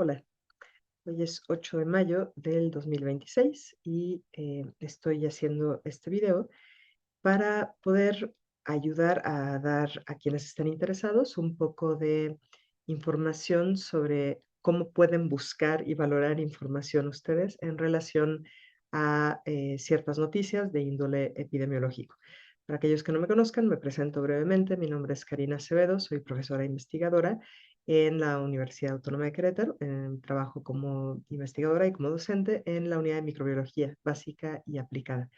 Hola, hoy es 8 de mayo del 2026 y estoy haciendo este video para poder ayudar a dar a quienes estén interesados un poco de información sobre cómo pueden buscar y valorar información ustedes en relación a ciertas noticias de índole epidemiológico. Para aquellos que no me conozcan, me presento brevemente. Mi nombre es Karina Acevedo, soy profesora investigadora en la Universidad Autónoma de Querétaro. Trabajo como investigadora y como docente en la unidad de microbiología básica y aplicada.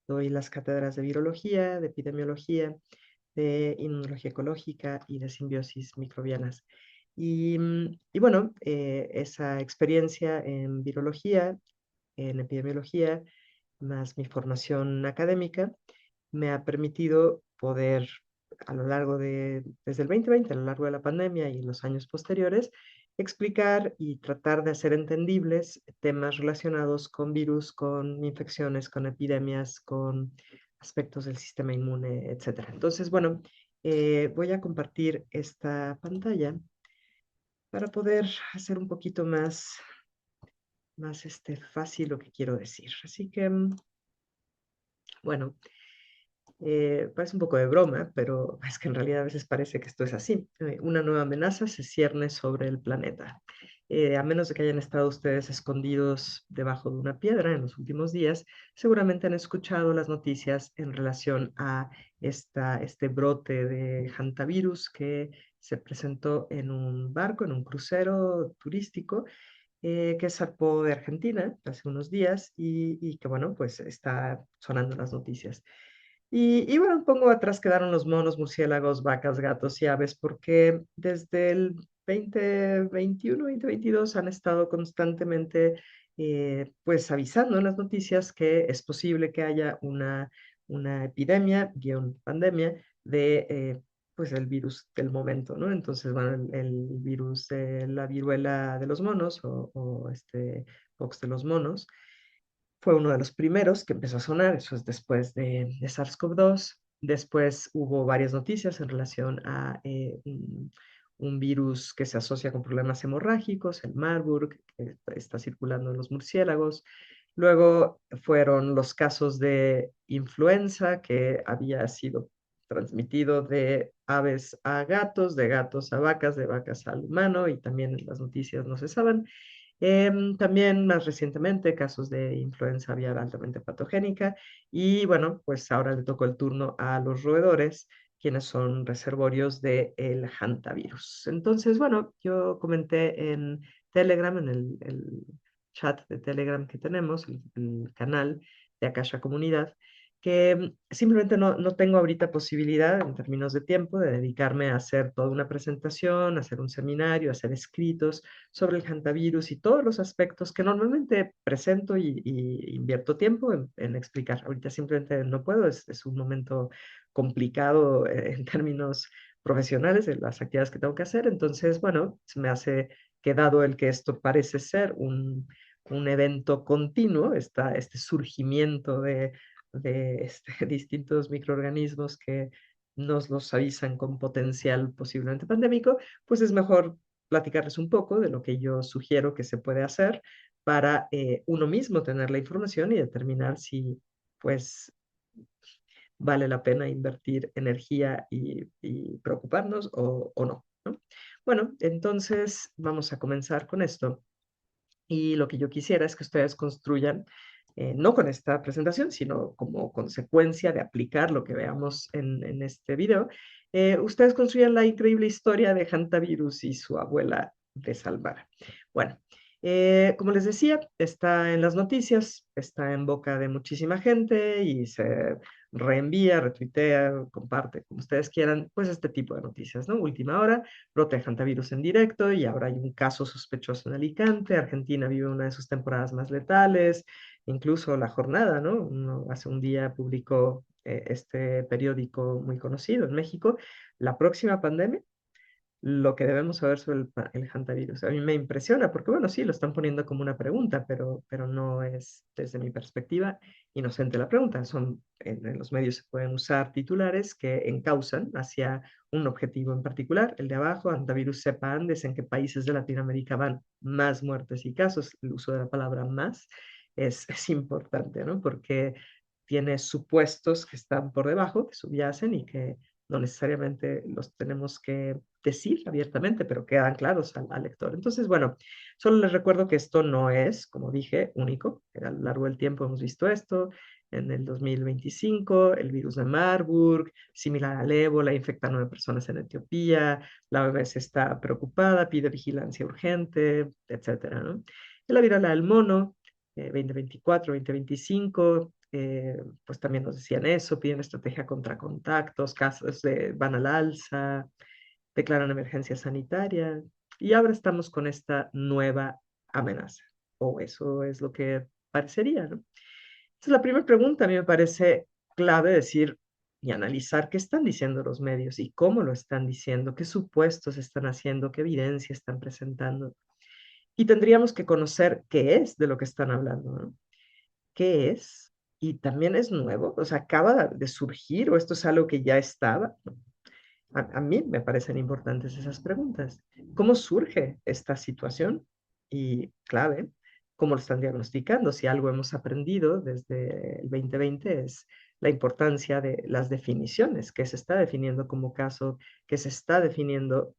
Doy las cátedras de virología, de epidemiología, de inmunología ecológica y de simbiosis microbianas. Y bueno, esa experiencia en virología, en epidemiología, más mi formación académica, me ha permitido poder, a lo largo desde el 2020, a lo largo de la pandemia y en los años posteriores, explicar y tratar de hacer entendibles temas relacionados con virus, con infecciones, con epidemias, con aspectos del sistema inmune, etcétera. Entonces, bueno, voy a compartir esta pantalla para poder hacer un poquito más fácil lo que quiero decir. Así que, bueno, parece un poco de broma, pero es que en realidad a veces parece que esto es así. Una nueva amenaza se cierne sobre el planeta. A menos de que hayan estado ustedes escondidos debajo de una piedra en los últimos días, seguramente han escuchado las noticias en relación a este brote de hantavirus que se presentó en un barco, en un crucero turístico, que zarpó de Argentina hace unos días y que, bueno, pues está sonando en las noticias. Y bueno, pongo atrás quedaron los monos, murciélagos, vacas, gatos y aves, porque desde el 2021, 2022 han estado constantemente pues avisando en las noticias que es posible que haya una epidemia, guión pandemia, de pues el virus del momento, ¿no? Entonces, bueno, el virus de la viruela de los monos o este pox de los monos fue uno de los primeros que empezó a sonar, eso es después de SARS-CoV-2. Después hubo varias noticias en relación a un virus que se asocia con problemas hemorrágicos, el Marburg, que está circulando en los murciélagos. Luego fueron los casos de influenza que había sido transmitido de aves a gatos, de gatos a vacas, de vacas al humano, y también en las noticias no cesaban. También más recientemente casos de influenza aviar altamente patogénica y bueno, pues ahora le tocó el turno a los roedores, quienes son reservorios del hantavirus. Entonces, bueno, yo comenté en Telegram, en el chat de Telegram que tenemos, el canal de Akasha Comunidad, que simplemente no tengo ahorita posibilidad en términos de tiempo de dedicarme a hacer toda una presentación, hacer un seminario, hacer escritos sobre el hantavirus y todos los aspectos que normalmente presento y invierto tiempo en explicar. Ahorita simplemente no puedo, es un momento complicado en términos profesionales de las actividades que tengo que hacer. Entonces, bueno, se me hace que dado el que esto parece ser un evento continuo, este surgimiento de distintos microorganismos que nos los avisan con potencial posiblemente pandémico, pues es mejor platicarles un poco de lo que yo sugiero que se puede hacer para uno mismo tener la información y determinar si, pues, vale la pena invertir energía y preocuparnos o no, ¿no? Bueno, entonces vamos a comenzar con esto. Y lo que yo quisiera es que ustedes construyan, no con esta presentación, sino como consecuencia de aplicar lo que veamos en este video, ustedes construyan la increíble historia de Hantavirus y su abuela de Salvara. Bueno, como les decía, está en las noticias, está en boca de muchísima gente y se reenvía, retuitea, comparte, como ustedes quieran, pues este tipo de noticias, ¿no? Última hora, brote de hantavirus en directo y ahora hay un caso sospechoso en Alicante. Argentina vive una de sus temporadas más letales, incluso La Jornada, ¿no? Hace un día publicó este periódico muy conocido en México, la próxima pandemia lo que debemos saber sobre el hantavirus. A mí me impresiona porque, bueno, sí, lo están poniendo como una pregunta, pero no es, desde mi perspectiva, inocente la pregunta. En los medios se pueden usar titulares que encausan hacia un objetivo en particular. El de abajo, hantavirus cepa Andes, en qué países de Latinoamérica van más muertes y casos. El uso de la palabra más es importante, ¿no? Porque tiene supuestos que están por debajo, que subyacen y que no necesariamente los tenemos que decir abiertamente, pero quedan claros al lector. Entonces, bueno, solo les recuerdo que esto no es, como dije, único. A lo largo del tiempo hemos visto esto. En el 2025, el virus de Marburg, similar al ébola, infecta a 9 personas en Etiopía. La OMS está preocupada, pide vigilancia urgente, etcétera, ¿no? La viruela del mono, 2024, 2025, pues también nos decían eso, piden estrategia contra contactos, casos van al alza, declaran emergencia sanitaria y ahora estamos con esta nueva amenaza, o eso es lo que parecería, ¿no? Entonces la primera pregunta a mí me parece clave decir y analizar qué están diciendo los medios y cómo lo están diciendo, qué supuestos están haciendo, qué evidencia están presentando. Y tendríamos que conocer qué es de lo que están hablando, ¿no? ¿Qué es? Y también es nuevo, o sea, acaba de surgir o esto es algo que ya estaba. A mí me parecen importantes esas preguntas. ¿Cómo surge esta situación? Y clave, ¿cómo lo están diagnosticando? Si algo hemos aprendido desde el 2020 es la importancia de las definiciones, que se está definiendo como caso, que se está definiendo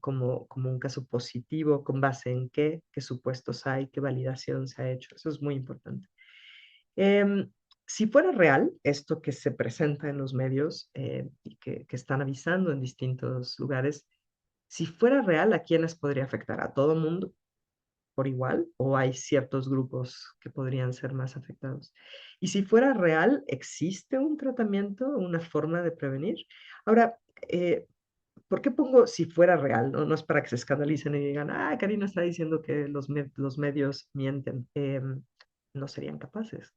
como un caso positivo, con base en qué supuestos hay, qué validación se ha hecho. Eso es muy importante. Em, si fuera real esto que se presenta en los medios y que están avisando en distintos lugares, si fuera real, ¿a quiénes podría afectar? ¿A todo mundo por igual? ¿O hay ciertos grupos que podrían ser más afectados? Y si fuera real, ¿existe un tratamiento, una forma de prevenir? Ahora, ¿por qué pongo si fuera real? No, no es para que se escandalicen y digan, ah, Karina está diciendo que los medios mienten. No serían capaces.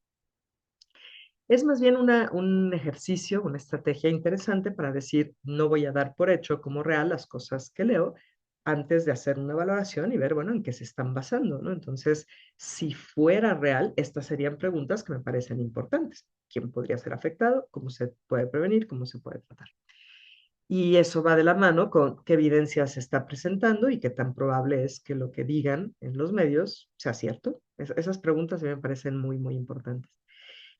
Es más bien un ejercicio, una estrategia interesante para decir, no voy a dar por hecho como real las cosas que leo antes de hacer una valoración y ver, bueno, en qué se están basando, ¿no? Entonces, si fuera real, estas serían preguntas que me parecen importantes. ¿Quién podría ser afectado? ¿Cómo se puede prevenir? ¿Cómo se puede tratar? Y eso va de la mano con qué evidencia se está presentando y qué tan probable es que lo que digan en los medios sea cierto. Esas preguntas a mí me parecen muy, muy importantes.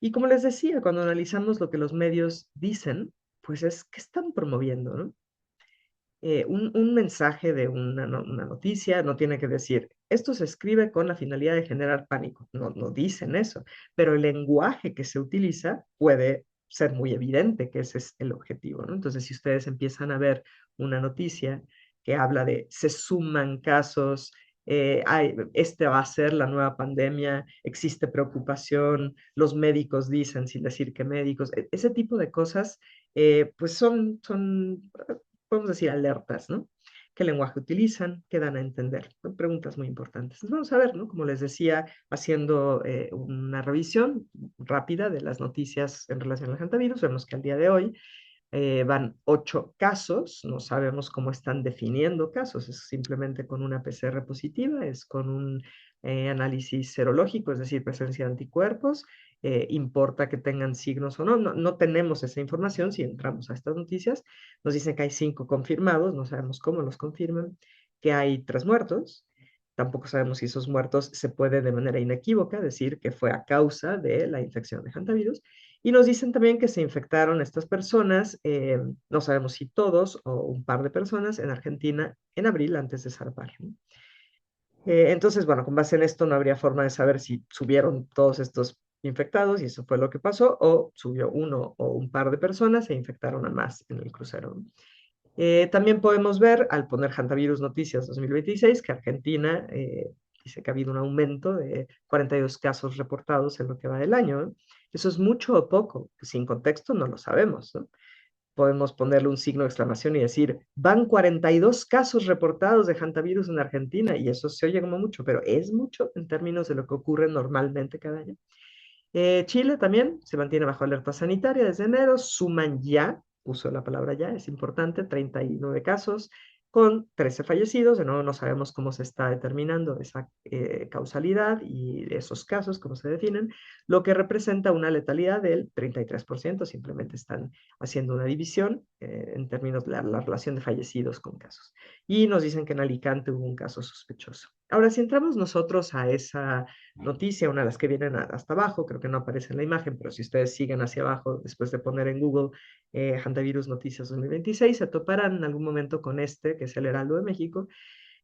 Y como les decía, cuando analizamos lo que los medios dicen, pues es que están promoviendo, ¿no? Un mensaje de una noticia no tiene que decir, esto se escribe con la finalidad de generar pánico. No, no dicen eso, pero el lenguaje que se utiliza puede ser muy evidente que ese es el objetivo, ¿no? Entonces, si ustedes empiezan a ver una noticia que habla de se suman casos, este va a ser la nueva pandemia, existe preocupación, los médicos dicen, sin decir que médicos, ese tipo de cosas, pues son podemos decir, alertas, ¿no? ¿Qué lenguaje utilizan? ¿Qué dan a entender? Son preguntas muy importantes. Entonces vamos a ver, ¿no? Como les decía, haciendo una revisión rápida de las noticias en relación al hantavirus, vemos que al día de hoy van 8 casos, no sabemos cómo están definiendo casos, es simplemente con una PCR positiva, es con un análisis serológico, es decir, presencia de anticuerpos, importa que tengan signos o no, no tenemos esa información si entramos a estas noticias, nos dicen que hay 5 confirmados, no sabemos cómo los confirman, que hay 3 muertos, tampoco sabemos si esos muertos se puede de manera inequívoca decir que fue a causa de la infección de hantavirus, y nos dicen también que se infectaron estas personas, no sabemos si todos o un par de personas en Argentina en abril antes de zarpar, ¿no? Entonces, bueno, con base en esto no habría forma de saber si subieron todos estos infectados y eso fue lo que pasó, o subió uno o un par de personas e infectaron a más en el crucero, ¿no? También podemos ver, al poner Hantavirus Noticias 2026, que Argentina dice que ha habido un aumento de 42 casos reportados en lo que va del año, ¿no? Eso es mucho o poco, sin contexto no lo sabemos, ¿no? Podemos ponerle un signo de exclamación y decir, van 42 casos reportados de hantavirus en Argentina, y eso se oye como mucho, pero es mucho en términos de lo que ocurre normalmente cada año. Chile también se mantiene bajo alerta sanitaria desde enero, suman ya, uso la palabra ya, es importante, 39 casos, con 13 fallecidos. De nuevo, no sabemos cómo se está determinando esa causalidad y esos casos, cómo se definen, lo que representa una letalidad del 33%. Simplemente están haciendo una división en términos de la relación de fallecidos con casos. Y nos dicen que en Alicante hubo un caso sospechoso. Ahora, si entramos nosotros a esa noticia, una de las que vienen hasta abajo, creo que no aparece en la imagen, pero si ustedes siguen hacia abajo, después de poner en Google Hantavirus Noticias 2026, se toparán en algún momento con este, que es el Heraldo de México,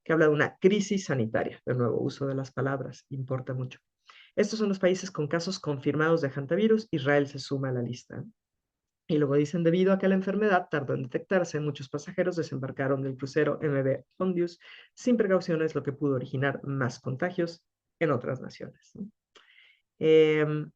que habla de una crisis sanitaria. De nuevo, uso de las palabras importa mucho. Estos son los países con casos confirmados de hantavirus. Israel se suma a la lista. Y luego dicen, debido a que la enfermedad tardó en detectarse, muchos pasajeros desembarcaron del crucero MV Ondius sin precauciones, lo que pudo originar más contagios en otras naciones, ¿no?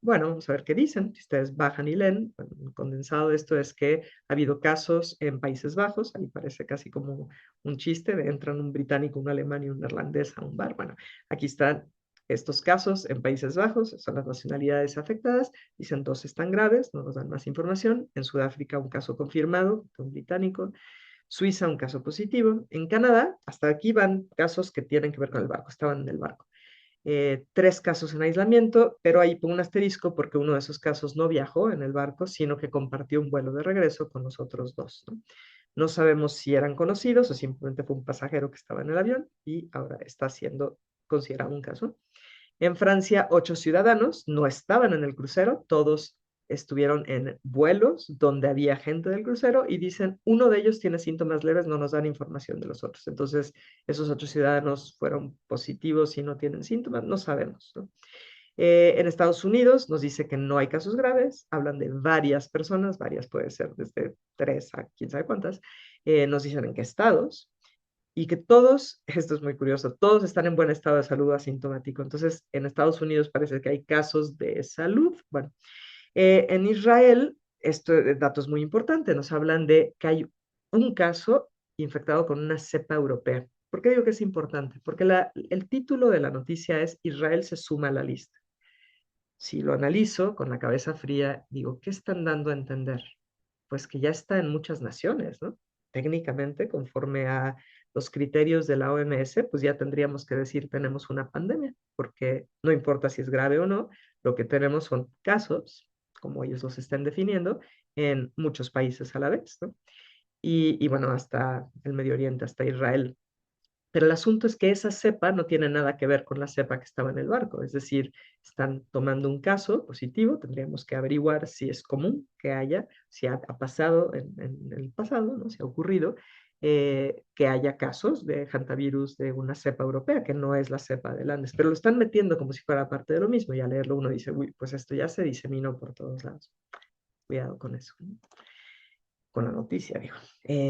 Bueno, vamos a ver qué dicen. Si ustedes bajan y leen, bueno, un condensado de esto es que ha habido casos en Países Bajos, ahí parece casi como un chiste, de entran un británico, un alemán y un neerlandés a un bar. Bueno, aquí están estos casos en Países Bajos, son las nacionalidades afectadas, dicen dos están graves, no nos dan más información. En Sudáfrica un caso confirmado, un británico. Suiza un caso positivo. En Canadá, hasta aquí van casos que tienen que ver con el barco, estaban en el barco. 3 casos en aislamiento, pero ahí pongo un asterisco porque uno de esos casos no viajó en el barco, sino que compartió un vuelo de regreso con los otros dos, ¿no? No sabemos si eran conocidos o simplemente fue un pasajero que estaba en el avión y ahora está siendo considerado un caso. En Francia, 8 ciudadanos no estaban en el crucero, todos estuvieron en vuelos donde había gente del crucero y dicen, uno de ellos tiene síntomas leves, no nos dan información de los otros. Entonces, esos 8 ciudadanos fueron positivos y no tienen síntomas, no sabemos, ¿no? En Estados Unidos nos dice que no hay casos graves, hablan de varias personas, varias puede ser desde 3 a quién sabe cuántas, nos dicen en qué estados, y que todos, esto es muy curioso, todos están en buen estado de salud asintomático. Entonces, en Estados Unidos parece que hay casos de salud. Bueno, en Israel, esto dato es muy importante, nos hablan de que hay un caso infectado con una cepa europea. ¿Por qué digo que es importante? Porque el título de la noticia es Israel se suma a la lista. Si lo analizo con la cabeza fría, digo, ¿qué están dando a entender? Pues que ya está en muchas naciones, ¿no? Técnicamente, conforme a los criterios de la OMS, pues ya tendríamos que decir tenemos una pandemia, porque no importa si es grave o no, lo que tenemos son casos, como ellos los están definiendo, en muchos países a la vez, ¿no? Y bueno, hasta el Medio Oriente, hasta Israel. Pero el asunto es que esa cepa no tiene nada que ver con la cepa que estaba en el barco. Es decir, están tomando un caso positivo, tendríamos que averiguar si es común que haya, si ha pasado en el pasado, ¿no? Si ha ocurrido, que haya casos de hantavirus de una cepa europea, que no es la cepa del Andes, pero lo están metiendo como si fuera parte de lo mismo, y al leerlo uno dice, uy, pues esto ya se diseminó por todos lados. Cuidado con eso, ¿no? Con la noticia, digo.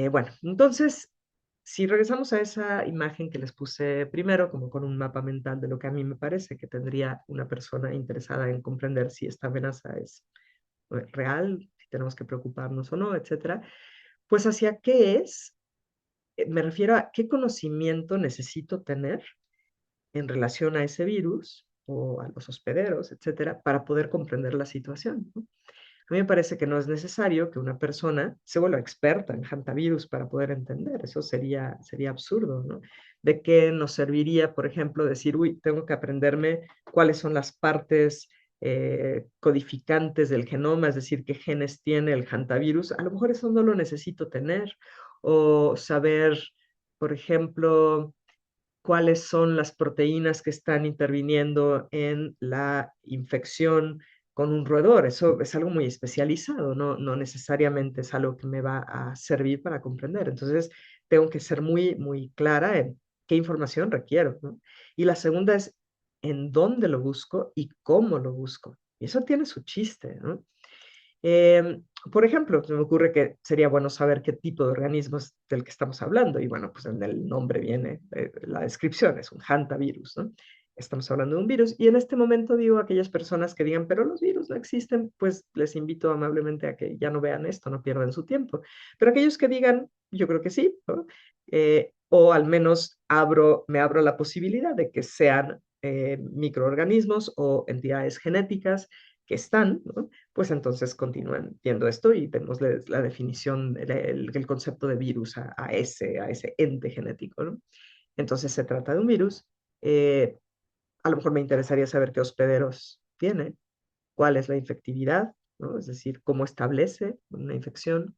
Bueno, entonces, si regresamos a esa imagen que les puse primero, como con un mapa mental de lo que a mí me parece que tendría una persona interesada en comprender si esta amenaza es real, si tenemos que preocuparnos o no, etcétera, pues hacia qué es, me refiero a qué conocimiento necesito tener en relación a ese virus o a los hospederos, etcétera, para poder comprender la situación, ¿no? A mí me parece que no es necesario que una persona se vuelva experta en hantavirus para poder entender. Eso sería absurdo, ¿no? ¿De qué nos serviría, por ejemplo, decir, uy, tengo que aprenderme cuáles son las partes codificantes del genoma, es decir, qué genes tiene el hantavirus? A lo mejor eso no lo necesito tener. O saber, por ejemplo, cuáles son las proteínas que están interviniendo en la infección con un roedor. Eso es algo muy especializado, no necesariamente es algo que me va a servir para comprender. Entonces, tengo que ser muy, muy clara en qué información requiero, ¿no? Y la segunda es en dónde lo busco y cómo lo busco. Y eso tiene su chiste, ¿no? Por ejemplo, se me ocurre que sería bueno saber qué tipo de organismo es del que estamos hablando. Y bueno, pues en el nombre viene la descripción, es un hantavirus, ¿no? Estamos hablando de un virus. Y en este momento digo a aquellas personas que digan, pero los virus no existen, pues les invito amablemente a que ya no vean esto, no pierdan su tiempo. Pero aquellos que digan, yo creo que sí, ¿no? O al menos me abro a la posibilidad de que sean microorganismos o entidades genéticas que están, ¿no? Pues entonces continúan viendo esto y vemos la definición, el concepto de virus a ese ente genético, ¿no? Entonces se trata de un virus. eh, a lo mejor me interesaría saber qué hospederos tiene, cuál es la infectividad, ¿no? Es decir, cómo establece una infección,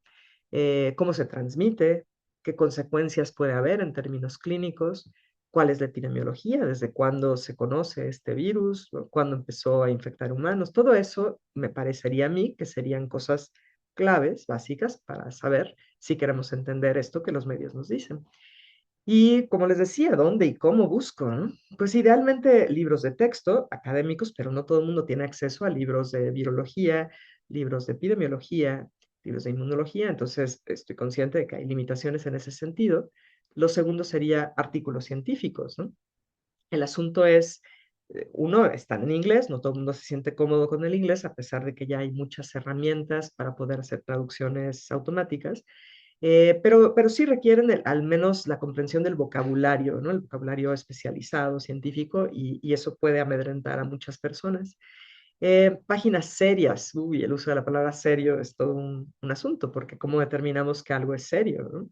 cómo se transmite, qué consecuencias puede haber en términos clínicos, cuál es la epidemiología, desde cuándo se conoce este virus, cuándo empezó a infectar humanos. Todo eso me parecería a mí que serían cosas claves, básicas, para saber si queremos entender esto que los medios nos dicen. Y como les decía, ¿dónde y cómo busco? ¿No? Pues idealmente libros de texto académicos, pero no todo el mundo tiene acceso a libros de virología, libros de epidemiología, libros de inmunología, entonces estoy consciente de que hay limitaciones en ese sentido. Lo segundo sería artículos científicos, ¿no? El asunto es, uno, están en inglés, no todo el mundo se siente cómodo con el inglés, a pesar de que ya hay muchas herramientas para poder hacer traducciones automáticas. Pero sí requieren al menos la comprensión del vocabulario, ¿no? El vocabulario especializado, científico, y eso puede amedrentar a muchas personas. Páginas serias, uy, el uso de la palabra serio es todo un asunto, porque ¿cómo determinamos que algo es serio, ¿no?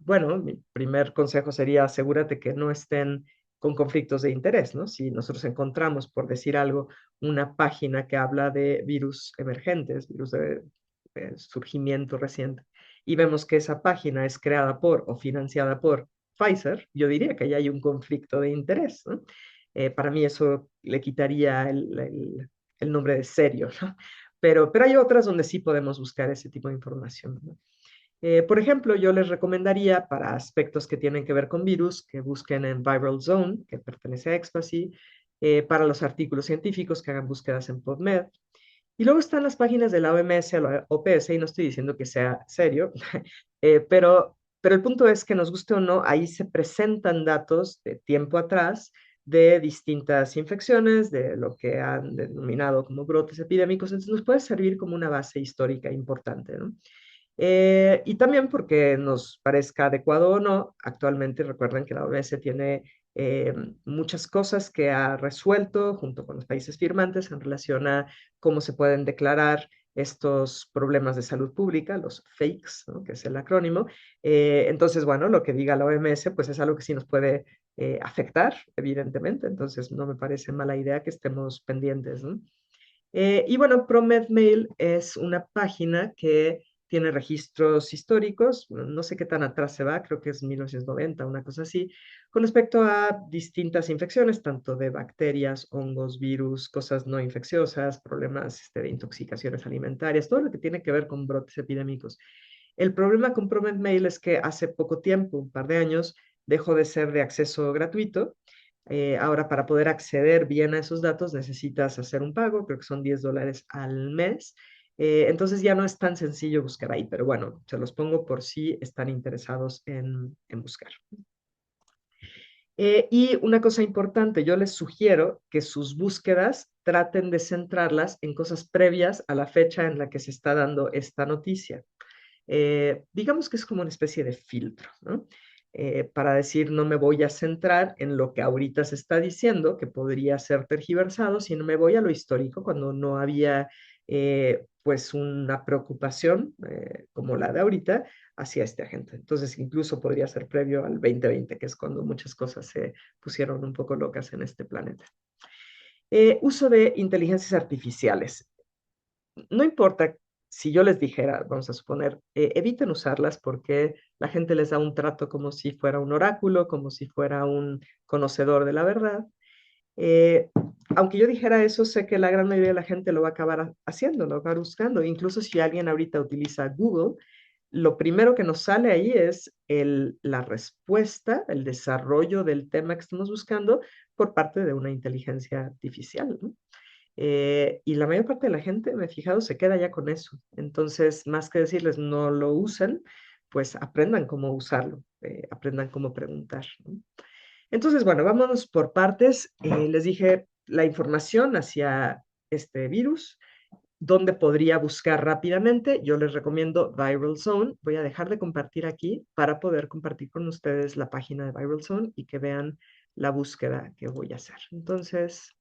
Bueno, mi primer consejo sería asegúrate que no estén con conflictos de interés, ¿no? Si nosotros encontramos, por decir algo, una página que habla de virus emergentes, virus de surgimiento reciente, y vemos que esa página es creada por o financiada por Pfizer, yo diría que ahí hay un conflicto de interés, ¿no? Para mí eso le quitaría el nombre de serio, ¿no? Pero hay otras donde sí podemos buscar ese tipo de información, ¿no? Por ejemplo, yo les recomendaría para aspectos que tienen que ver con virus que busquen en Viral Zone, que pertenece a Expasy, para los artículos científicos que hagan búsquedas en PubMed. Y luego están las páginas de la OMS o la OPS, y no estoy diciendo que sea serio, pero el punto es que nos guste o no, ahí se presentan datos de tiempo atrás de distintas infecciones, de lo que han denominado como brotes epidémicos, entonces nos puede servir como una base histórica importante, ¿no? Y también porque nos parezca adecuado o no, actualmente recuerden que la OMS tiene eh, muchas cosas que ha resuelto junto con los países firmantes en relación a cómo se pueden declarar estos problemas de salud pública, los fakes, ¿no? Que es el acrónimo. Entonces, bueno, lo que diga la OMS, pues es algo que sí nos puede afectar, evidentemente. Entonces, no me parece mala idea que estemos pendientes, ¿no? Y bueno, ProMedMail es una página que tiene registros históricos, no sé qué tan atrás se va, creo que es 1990, una cosa así, con respecto a distintas infecciones, tanto de bacterias, hongos, virus, cosas no infecciosas, problemas de intoxicaciones alimentarias, todo lo que tiene que ver con brotes epidémicos. El problema con ProMedMail es que hace poco tiempo, un par de años, dejó de ser de acceso gratuito. Ahora, para poder acceder bien a esos datos, necesitas hacer un pago, creo que son $10 al mes. Entonces ya no es tan sencillo buscar ahí, pero bueno, se los pongo por si están interesados en buscar. Y una cosa importante, yo les sugiero que sus búsquedas traten de centrarlas en cosas previas a la fecha en la que se está dando esta noticia. Digamos que es como una especie de filtro, ¿no? Para decir, no me voy a centrar en lo que ahorita se está diciendo, que podría ser tergiversado, sino me voy a lo histórico, cuando no había pues una preocupación como la de ahorita hacia este agente. Entonces, incluso podría ser previo al 2020, que es cuando muchas cosas se pusieron un poco locas en este planeta. Uso de inteligencias artificiales. No importa si yo les dijera, vamos a suponer, eviten usarlas porque la gente les da un trato como si fuera un oráculo, como si fuera un conocedor de la verdad. Eh, Aunque yo dijera eso, sé que la gran mayoría de la gente lo va a acabar haciendo, lo va a acabar buscando. Incluso si alguien ahorita utiliza Google, lo primero que nos sale ahí es la respuesta, el desarrollo del tema que estamos buscando por parte de una inteligencia artificial, ¿no? Y la mayor parte de la gente, me he fijado, se queda ya con eso. Entonces, más que decirles no lo usen, pues aprendan cómo usarlo, aprendan cómo preguntar, ¿no? Entonces, bueno, vámonos por partes. Les dije la información hacia este virus, dónde podría buscar rápidamente. Yo les recomiendo Viral Zone. Voy a dejar de compartir aquí para poder compartir con ustedes la página de Viral Zone y que vean la búsqueda que voy a hacer. Entonces,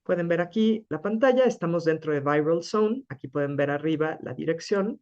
Pueden ver aquí la pantalla, estamos dentro de Viral Zone, aquí pueden ver arriba la dirección.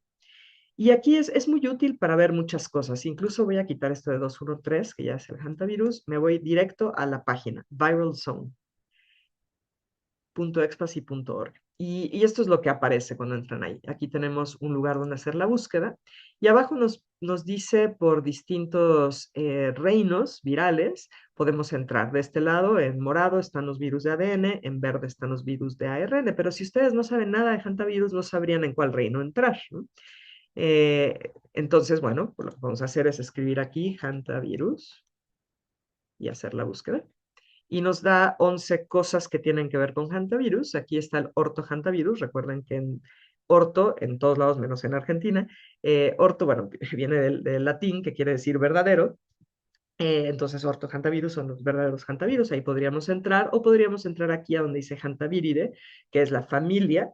Y aquí es muy útil para ver muchas cosas. Incluso voy a quitar esto de 213, que ya es el hantavirus. Me voy directo a la página, viralzone.expasy.org. Y esto es lo que aparece cuando entran ahí. Aquí tenemos un lugar donde hacer la búsqueda. Y abajo nos dice por distintos reinos virales, podemos entrar. De este lado, en morado están los virus de ADN, en verde están los virus de ARN. Pero si ustedes no saben nada de hantavirus, no sabrían en cuál reino entrar, ¿no? Entonces, bueno, pues lo que vamos a hacer es escribir aquí hantavirus y hacer la búsqueda. Y nos da 11 cosas que tienen que ver con hantavirus. Aquí está el ortohantavirus. Recuerden que en orto, en todos lados menos en Argentina, orto, bueno, viene del latín que quiere decir verdadero. Entonces, ortohantavirus son los verdaderos hantavirus. Ahí podríamos entrar o podríamos entrar aquí a donde dice hantaviridae, que es la familia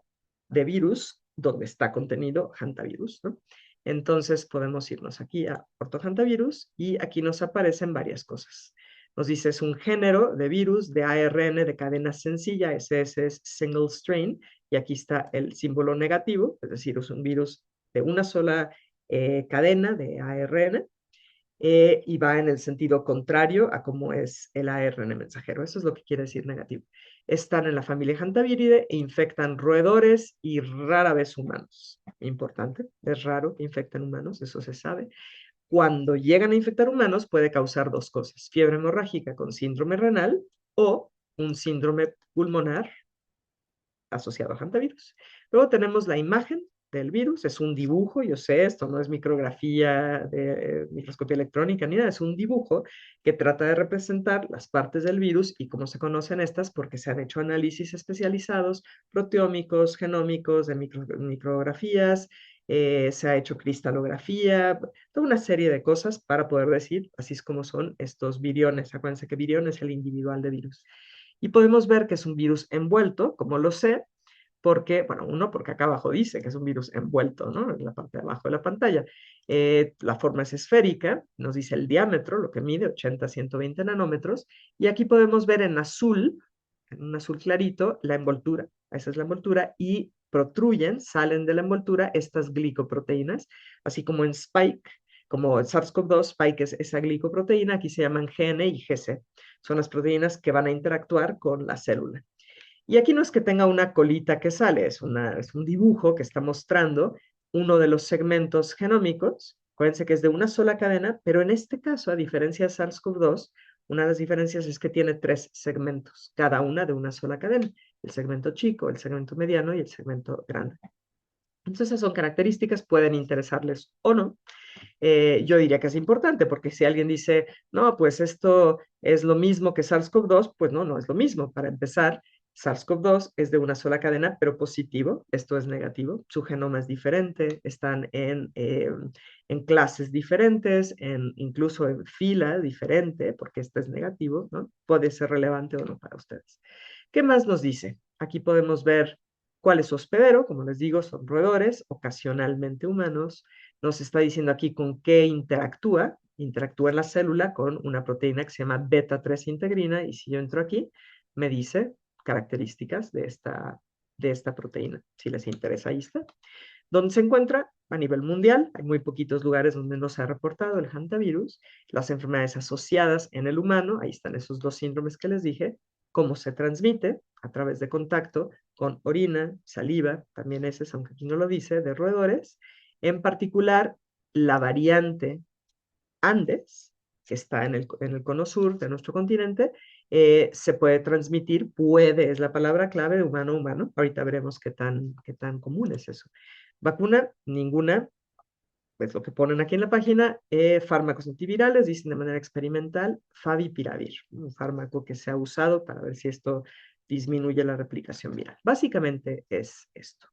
de virus donde está contenido hantavirus, ¿no? Entonces, podemos irnos aquí a ortohantavirus y aquí nos aparecen varias cosas. Nos dice es un género de virus de ARN de cadena sencilla, ese es single strain, y aquí está el símbolo negativo, es decir, es un virus de una sola cadena de ARN, y va en el sentido contrario a cómo es el ARN mensajero. Eso es lo que quiere decir negativo. Están en la familia Hantaviride e infectan roedores y rara vez humanos. Importante, es raro que infecten humanos, eso se sabe. Cuando llegan a infectar humanos puede causar dos cosas, fiebre hemorrágica con síndrome renal o un síndrome pulmonar asociado a hantavirus. Luego tenemos la imagen del virus, es un dibujo, yo sé, esto no es micrografía de microscopía electrónica ni nada, es un dibujo que trata de representar las partes del virus y cómo se conocen estas porque se han hecho análisis especializados, proteómicos, genómicos, de micrografías, se ha hecho cristalografía, toda una serie de cosas para poder decir, así es como son estos viriones. Acuérdense que virión es el individual de virus. Y podemos ver que es un virus envuelto, como lo sé, porque, bueno, uno, porque acá abajo dice que es un virus envuelto, ¿no? En la parte de abajo de la pantalla. La forma es esférica, nos dice el diámetro, lo que mide 80 a 120 nanómetros, y aquí podemos ver en un azul clarito, la envoltura. Esa es la envoltura, y protruyen, salen de la envoltura estas glicoproteínas, así como en Spike, como en SARS-CoV-2, Spike es esa glicoproteína, aquí se llaman GN y GC. Son las proteínas que van a interactuar con la célula. Y aquí no es que tenga una colita que sale, es un dibujo que está mostrando uno de los segmentos genómicos. Acuérdense que es de una sola cadena, pero en este caso, a diferencia de SARS-CoV-2, una de las diferencias es que tiene tres segmentos, cada una de una sola cadena. El segmento chico, el segmento mediano y el segmento grande. Entonces, esas son características, pueden interesarles o no. Yo diría que es importante, porque si alguien dice, no, pues esto es lo mismo que SARS-CoV-2, pues no, no es lo mismo. Para empezar, SARS-CoV-2 es de una sola cadena, pero positivo, esto es negativo, su genoma es diferente, están en clases diferentes, incluso en fila diferente, porque este es negativo, ¿no? Puede ser relevante o no para ustedes. ¿Qué más nos dice? Aquí podemos ver cuál es su hospedero, como les digo, son roedores, ocasionalmente humanos. Nos está diciendo aquí con qué interactúa. Interactúa en la célula con una proteína que se llama beta-3 integrina, y si yo entro aquí, me dice características de esta proteína. Si les interesa, ahí está. ¿Dónde se encuentra? A nivel mundial, hay muy poquitos lugares donde no se ha reportado el hantavirus, las enfermedades asociadas en el humano, ahí están esos dos síndromes que les dije, cómo se transmite a través de contacto con orina, saliva, también ese es, aunque aquí no lo dice, de roedores, en particular la variante Andes, que está en el cono sur de nuestro continente, se puede transmitir, puede, es la palabra clave de humano a humano. Ahorita veremos qué tan común es eso. Vacuna, ninguna, pues lo que ponen aquí en la página, fármacos antivirales, dicen de manera experimental, favipiravir, un fármaco que se ha usado para ver si esto disminuye la replicación viral. Básicamente es esto.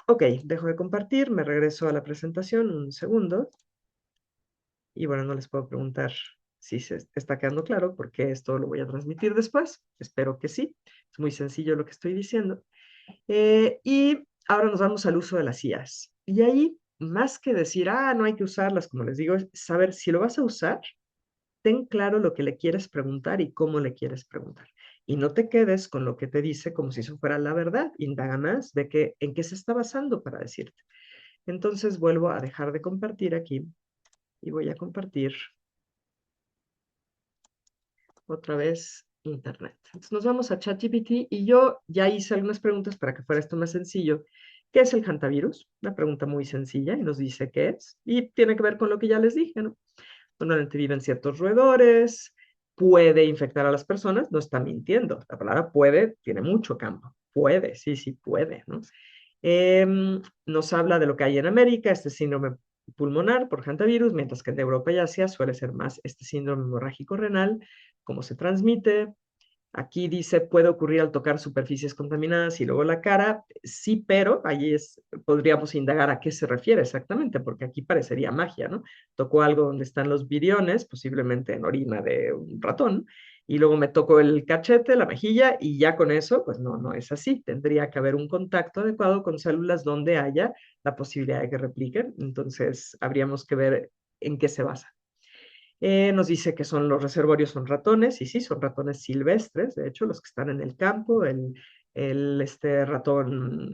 Ok, dejo de compartir, me regreso a la presentación un segundo. Y bueno, no les puedo preguntar si se está quedando claro, porque esto lo voy a transmitir después. Espero que sí. Es muy sencillo lo que estoy diciendo. Y ahora nos vamos al uso de las IAs. Y ahí, más que decir, no hay que usarlas, como les digo, es saber si lo vas a usar, ten claro lo que le quieres preguntar y cómo le quieres preguntar. Y no te quedes con lo que te dice como si eso fuera la verdad. Indaga más de en qué se está basando para decirte. Entonces vuelvo a dejar de compartir aquí y voy a compartir otra vez Internet. Entonces nos vamos a ChatGPT y yo ya hice algunas preguntas para que fuera esto más sencillo. ¿Qué es el hantavirus? Una pregunta muy sencilla y nos dice qué es. Y tiene que ver con lo que ya les dije, ¿no? Normalmente viven ciertos roedores, puede infectar a las personas, no está mintiendo. La palabra puede tiene mucho campo. Puede, sí, sí, puede, ¿no? Nos habla de lo que hay en América, este síndrome pulmonar por hantavirus, mientras que en Europa y Asia suele ser más este síndrome hemorrágico renal, cómo se transmite. Aquí dice, puede ocurrir al tocar superficies contaminadas y luego la cara. Sí, pero allí podríamos indagar a qué se refiere exactamente, porque aquí parecería magia, ¿no? Tocó algo donde están los viriones, posiblemente en orina de un ratón, y luego me tocó el cachete, la mejilla, y ya con eso, pues no, no es así. Tendría que haber un contacto adecuado con células donde haya la posibilidad de que repliquen. Entonces, habríamos que ver en qué se basa. Nos dice que son los reservorios son ratones, y sí, son ratones silvestres, de hecho, los que están en el campo, este ratón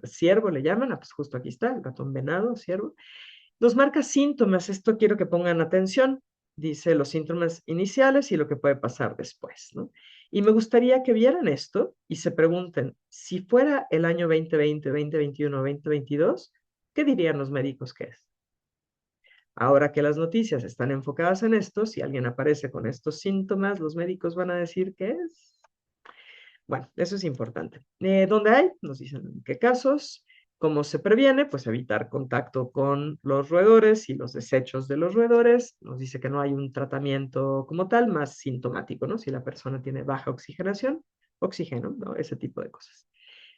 ciervo le llaman, pues justo aquí está, el ratón venado, ciervo. Nos marca síntomas, esto quiero que pongan atención, dice los síntomas iniciales y lo que puede pasar después, ¿no? Y me gustaría que vieran esto y se pregunten, si fuera el año 2020, 2021, 2022, ¿qué dirían los médicos que es? Ahora que las noticias están enfocadas en esto, si alguien aparece con estos síntomas, los médicos van a decir que es. Bueno, eso es importante. ¿Dónde hay? Nos dicen en qué casos. ¿Cómo se previene? Pues evitar contacto con los roedores y los desechos de los roedores. Nos dice que no hay un tratamiento como tal, más sintomático, ¿no? Si la persona tiene baja oxigenación, oxígeno, ¿no? Ese tipo de cosas.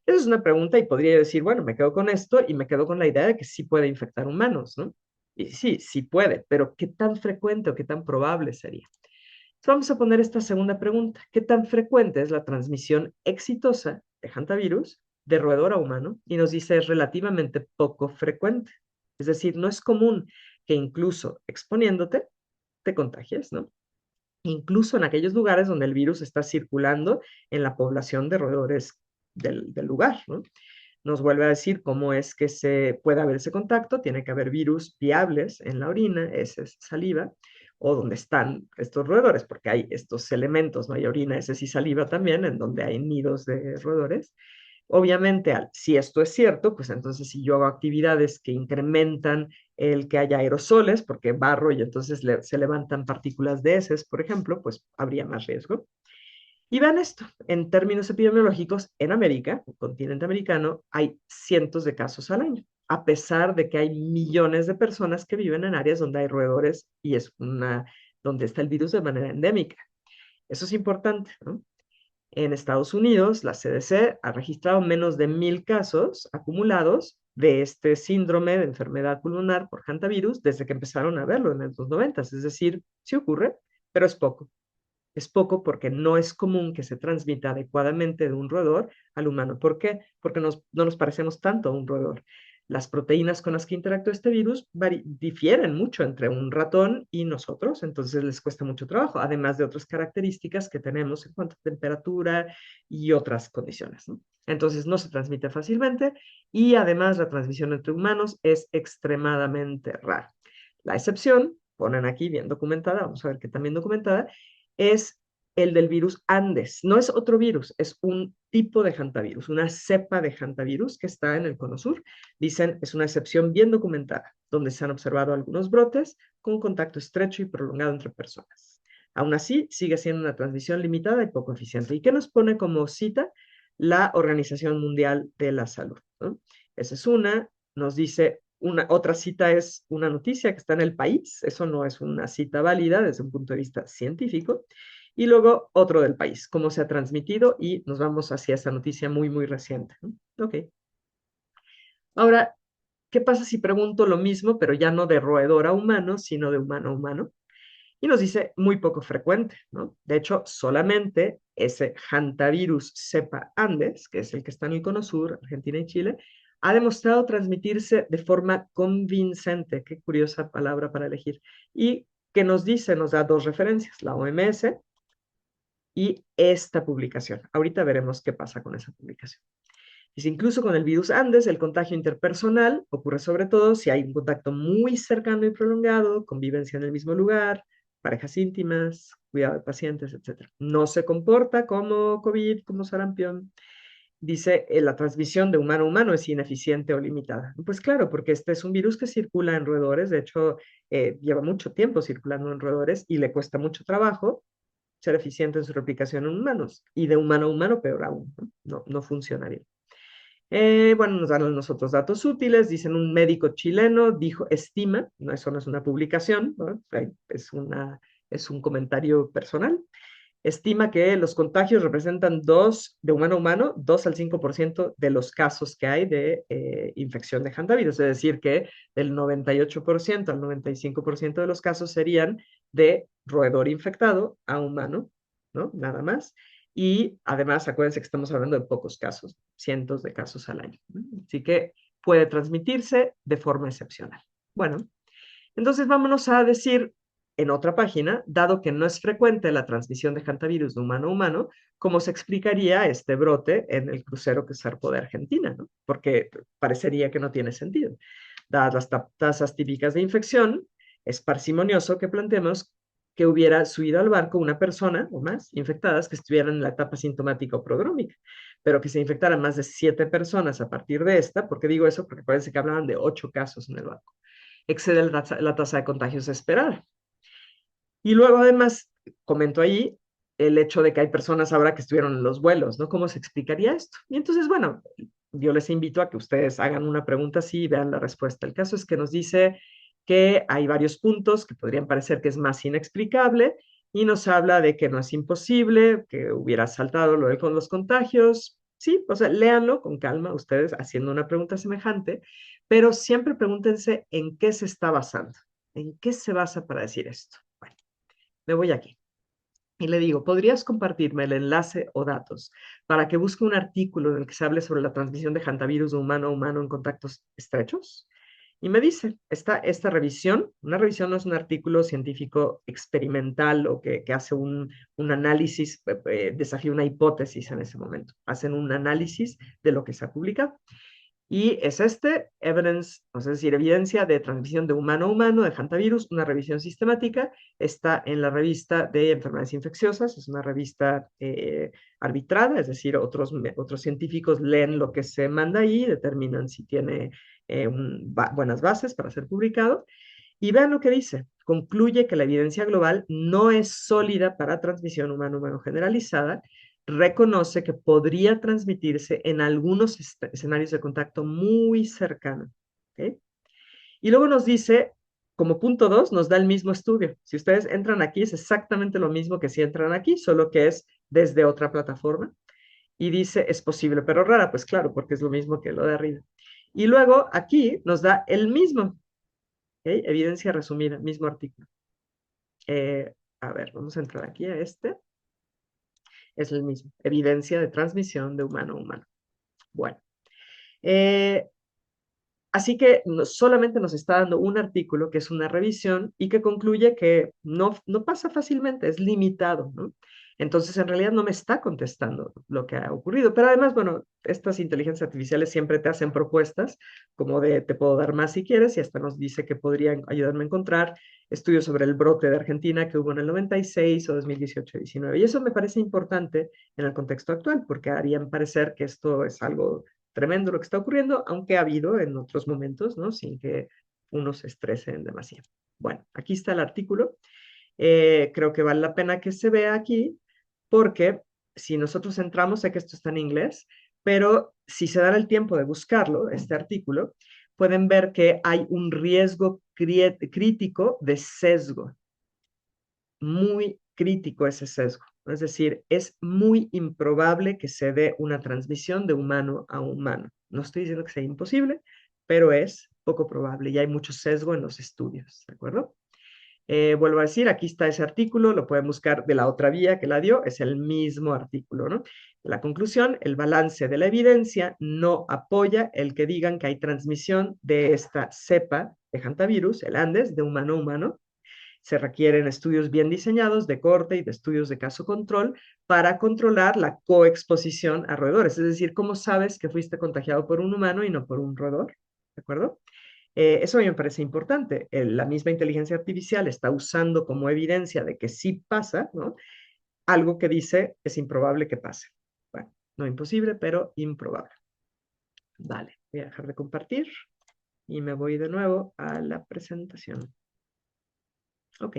Esa es una pregunta y podría decir, bueno, me quedo con esto y me quedo con la idea de que sí puede infectar humanos, ¿no? Y sí, sí puede, pero ¿qué tan frecuente o qué tan probable sería? Entonces vamos a poner esta segunda pregunta. ¿Qué tan frecuente es la transmisión exitosa de hantavirus de roedor a humano? Y nos dice es relativamente poco frecuente. Es decir, no es común que incluso exponiéndote te contagies, ¿no? Incluso en aquellos lugares donde el virus está circulando en la población de roedores del lugar, ¿no? Nos vuelve a decir cómo es que se puede haber ese contacto, tiene que haber virus viables en la orina, heces, saliva, o donde están estos roedores, porque hay estos elementos, no hay orina, heces y saliva también, en donde hay nidos de roedores. Obviamente, si esto es cierto, pues entonces si yo hago actividades que incrementan el que haya aerosoles, porque barro y entonces se levantan partículas de heces, por ejemplo, pues habría más riesgo. Y vean esto, en términos epidemiológicos, en América, el continente americano, hay cientos de casos al año, a pesar de que hay millones de personas que viven en áreas donde hay roedores y donde está el virus de manera endémica. Eso es importante, ¿no? En Estados Unidos, la CDC ha registrado menos de 1,000 casos acumulados de este síndrome de enfermedad pulmonar por hantavirus desde que empezaron a verlo en los 90. Es decir, sí ocurre, pero es poco. Es poco porque no es común que se transmita adecuadamente de un roedor al humano. ¿Por qué? Porque no nos parecemos tanto a un roedor. Las proteínas con las que interactúa este virus difieren mucho entre un ratón y nosotros, entonces les cuesta mucho trabajo, además de otras características que tenemos en cuanto a temperatura y otras condiciones, ¿no? Entonces no se transmite fácilmente y además la transmisión entre humanos es extremadamente rara. La excepción, ponen aquí bien documentada, vamos a ver qué también documentada, es el del virus Andes. No es otro virus, es un tipo de hantavirus, una cepa de hantavirus que está en el cono sur. Dicen, es una excepción bien documentada, donde se han observado algunos brotes con contacto estrecho y prolongado entre personas. Aún así, sigue siendo una transmisión limitada y poco eficiente. ¿Y qué nos pone como cita? La Organización Mundial de la Salud, ¿no? Esa es una. Nos dice, otra cita es una noticia que está en el país. Eso no es una cita válida desde un punto de vista científico. Y luego otro del país, cómo se ha transmitido y nos vamos hacia esta noticia muy, muy reciente, ¿no? Ok. Ahora, ¿qué pasa si pregunto lo mismo, pero ya no de roedor a humano, sino de humano a humano? Y nos dice muy poco frecuente, ¿no? De hecho, solamente ese hantavirus cepa Andes, que es el que está en el cono sur, Argentina y Chile, ha demostrado transmitirse de forma convincente, qué curiosa palabra para elegir, y que nos dice, nos da dos referencias, la OMS y esta publicación. Ahorita veremos qué pasa con esa publicación. Dice, incluso con el virus Andes, el contagio interpersonal ocurre sobre todo si hay un contacto muy cercano y prolongado, convivencia en el mismo lugar, parejas íntimas, cuidado de pacientes, etc. No se comporta como COVID, como sarampión. Dice, la transmisión de humano a humano es ineficiente o limitada. Pues claro, porque este es un virus que circula en roedores, de hecho, lleva mucho tiempo circulando en roedores y le cuesta mucho trabajo ser eficiente en su replicación en humanos. Y de humano a humano, peor aún, no funcionaría. Bueno, nos dan los otros datos útiles. Dicen, un médico chileno dijo, estima, no, eso no es una publicación, ¿no? Es un comentario personal. Estima que los contagios representan de humano a humano, 2 al 5% de los casos que hay de infección de hantavirus. Es decir, que del 98% al 95% de los casos serían de roedor infectado a humano, ¿no? Nada más. Y además, acuérdense que estamos hablando de pocos casos, cientos de casos al año, ¿no? Así que puede transmitirse de forma excepcional. Bueno, entonces vámonos a decir en otra página, dado que no es frecuente la transmisión de hantavirus de humano a humano, ¿cómo se explicaría este brote en el crucero que zarpó de Argentina? ¿No? Porque parecería que no tiene sentido. Dadas las tasas típicas de infección, es parsimonioso que planteemos que hubiera subido al barco una persona o más infectadas que estuvieran en la etapa sintomática o prodrómica, pero que se infectaran más de 7 personas a partir de esta. ¿Por qué digo eso? Porque parece que hablaban de 8 casos en el barco. Excede la tasa de contagios esperada. Y luego además comento ahí el hecho de que hay personas ahora que estuvieron en los vuelos, ¿no? ¿Cómo se explicaría esto? Y entonces, bueno, yo les invito a que ustedes hagan una pregunta así y vean la respuesta. El caso es que nos dice que hay varios puntos que podrían parecer que es más inexplicable y nos habla de que no es imposible, que hubiera saltado lo de con los contagios. Sí, o sea, léanlo con calma ustedes haciendo una pregunta semejante, pero siempre pregúntense en qué se está basando, en qué se basa para decir esto. Bueno, me voy aquí y le digo, ¿podrías compartirme el enlace o datos para que busque un artículo en el que se hable sobre la transmisión de hantavirus de humano a humano en contactos estrechos? Y me dice, esta revisión, una revisión no es un artículo científico experimental o que hace un análisis, desafía una hipótesis en ese momento. Hacen un análisis de lo que se ha publicado. Y es evidence, es decir, evidencia de transmisión de humano a humano de hantavirus, una revisión sistemática. Está en la revista de enfermedades infecciosas, es una revista arbitrada, es decir, otros científicos leen lo que se manda ahí y determinan si tiene buenas bases para ser publicado. Y vean lo que dice. Concluye que la evidencia global no es sólida para transmisión humano-humano generalizada. Reconoce que podría transmitirse en algunos escenarios de contacto muy cercano. ¿Okay? Y luego nos dice, como punto 2, nos da el mismo estudio. Si ustedes entran aquí, es exactamente lo mismo que si entran aquí, solo que es desde otra plataforma. Y dice, es posible, pero rara, pues claro, porque es lo mismo que lo de arriba. Y luego aquí nos da el mismo. ¿Okay? Evidencia resumida, mismo artículo. A ver, vamos a entrar aquí a este. Es el mismo. Evidencia de transmisión de humano a humano. Bueno. Eh, Así que solamente nos está dando un artículo que es una revisión y que concluye que no pasa fácilmente, es limitado, ¿no? Entonces, en realidad no me está contestando lo que ha ocurrido. Pero además, bueno, estas inteligencias artificiales siempre te hacen propuestas como de te puedo dar más si quieres y hasta nos dice que podrían ayudarme a encontrar estudios sobre el brote de Argentina que hubo en el 96 o 2018-19. Y eso me parece importante en el contexto actual porque harían parecer que esto es algo tremendo lo que está ocurriendo, aunque ha habido en otros momentos, ¿no? Sin que uno se estrese demasiado. Bueno, aquí está el artículo. Creo que vale la pena que se vea aquí, porque si nosotros entramos, sé que esto está en inglés, pero si se dan el tiempo de buscarlo, este artículo, pueden ver que hay un riesgo crítico de sesgo, muy crítico ese sesgo. Es decir, es muy improbable que se dé una transmisión de humano a humano. No estoy diciendo que sea imposible, pero es poco probable y hay mucho sesgo en los estudios, ¿de acuerdo? Vuelvo a decir, aquí está ese artículo, lo pueden buscar de la otra vía que la dio, es el mismo artículo, ¿no? La conclusión, el balance de la evidencia no apoya el que digan que hay transmisión de esta cepa de hantavirus, el Andes, de humano a humano, Se requieren estudios bien diseñados de corte y de estudios de caso control para controlar la coexposición a roedores. Es decir, cómo sabes que fuiste contagiado por un humano y no por un roedor. ¿De acuerdo? Eso a mí me parece importante. La misma inteligencia artificial está usando como evidencia de que sí pasa, ¿no? Algo que dice es improbable que pase. Bueno, no imposible, pero improbable. Vale, voy a dejar de compartir y me voy de nuevo a la presentación. Ok.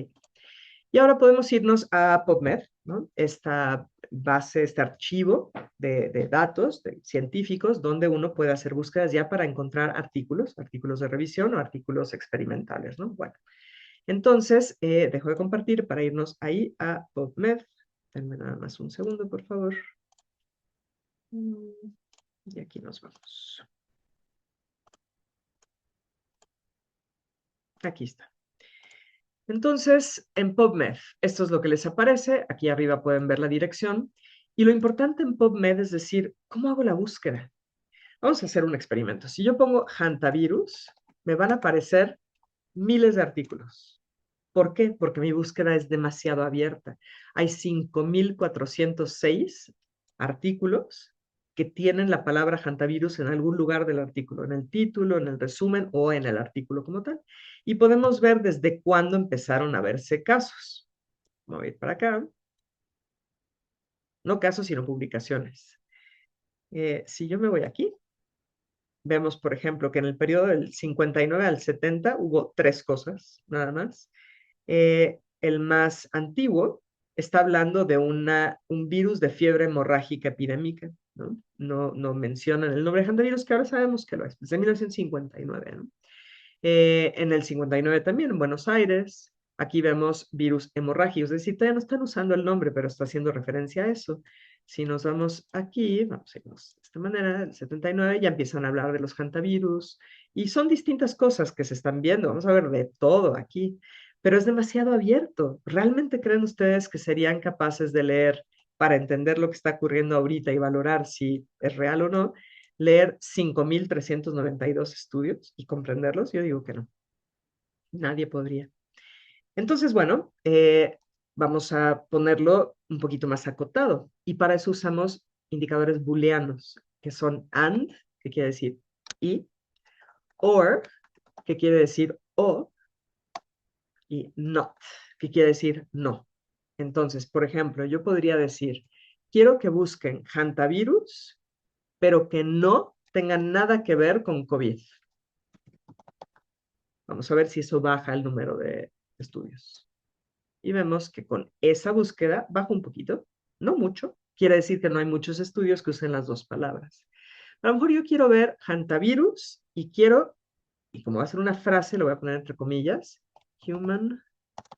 Y ahora podemos irnos a PubMed, ¿no? Esta base, este archivo de datos científicos donde uno puede hacer búsquedas ya para encontrar artículos, artículos de revisión o artículos experimentales, ¿no? Bueno, entonces dejo de compartir para irnos ahí a PubMed. Denme nada más un segundo, por favor. Y aquí nos vamos. Aquí está. Entonces, en PubMed, esto es lo que les aparece. Aquí arriba pueden ver la dirección. Y lo importante en PubMed es decir, ¿cómo hago la búsqueda? Vamos a hacer un experimento. Si yo pongo hantavirus, me van a aparecer miles de artículos. ¿Por qué? Porque mi búsqueda es demasiado abierta. Hay 5.406 artículos que tienen la palabra hantavirus en algún lugar del artículo, en el título, en el resumen o en el artículo como tal. Y podemos ver desde cuándo empezaron a verse casos. Voy a ir para acá. No casos, sino publicaciones. Si yo me voy aquí, vemos, por ejemplo, que en el periodo del 59 al 70 hubo 3 cosas, nada más. El más antiguo está hablando de un virus de fiebre hemorrágica epidémica, ¿no? No mencionan el nombre de hantavirus, que ahora sabemos que lo es, desde 1959, ¿no? En el 59 también, en Buenos Aires, aquí vemos virus hemorrágicos, es decir, todavía no están usando el nombre, pero está haciendo referencia a eso. Si nos vamos aquí, vamos a irnos de esta manera, el 79, ya empiezan a hablar de los hantavirus, y son distintas cosas que se están viendo, vamos a ver de todo aquí, pero es demasiado abierto. ¿Realmente creen ustedes que serían capaces de leer para entender lo que está ocurriendo ahorita y valorar si es real o no? Leer 5.392 estudios y comprenderlos, yo digo que no, nadie podría. Entonces, bueno, vamos a ponerlo un poquito más acotado y para eso usamos indicadores booleanos, que son and, que quiere decir y, or, que quiere decir o, y not, que quiere decir no. Entonces, por ejemplo, yo podría decir, quiero que busquen hantavirus, pero que no tengan nada que ver con COVID. Vamos a ver si eso baja el número de estudios. Y vemos que con esa búsqueda baja un poquito, no mucho. Quiere decir que no hay muchos estudios que usen las dos palabras. A lo mejor yo quiero ver hantavirus y quiero, y como va a ser una frase, lo voy a poner entre comillas, human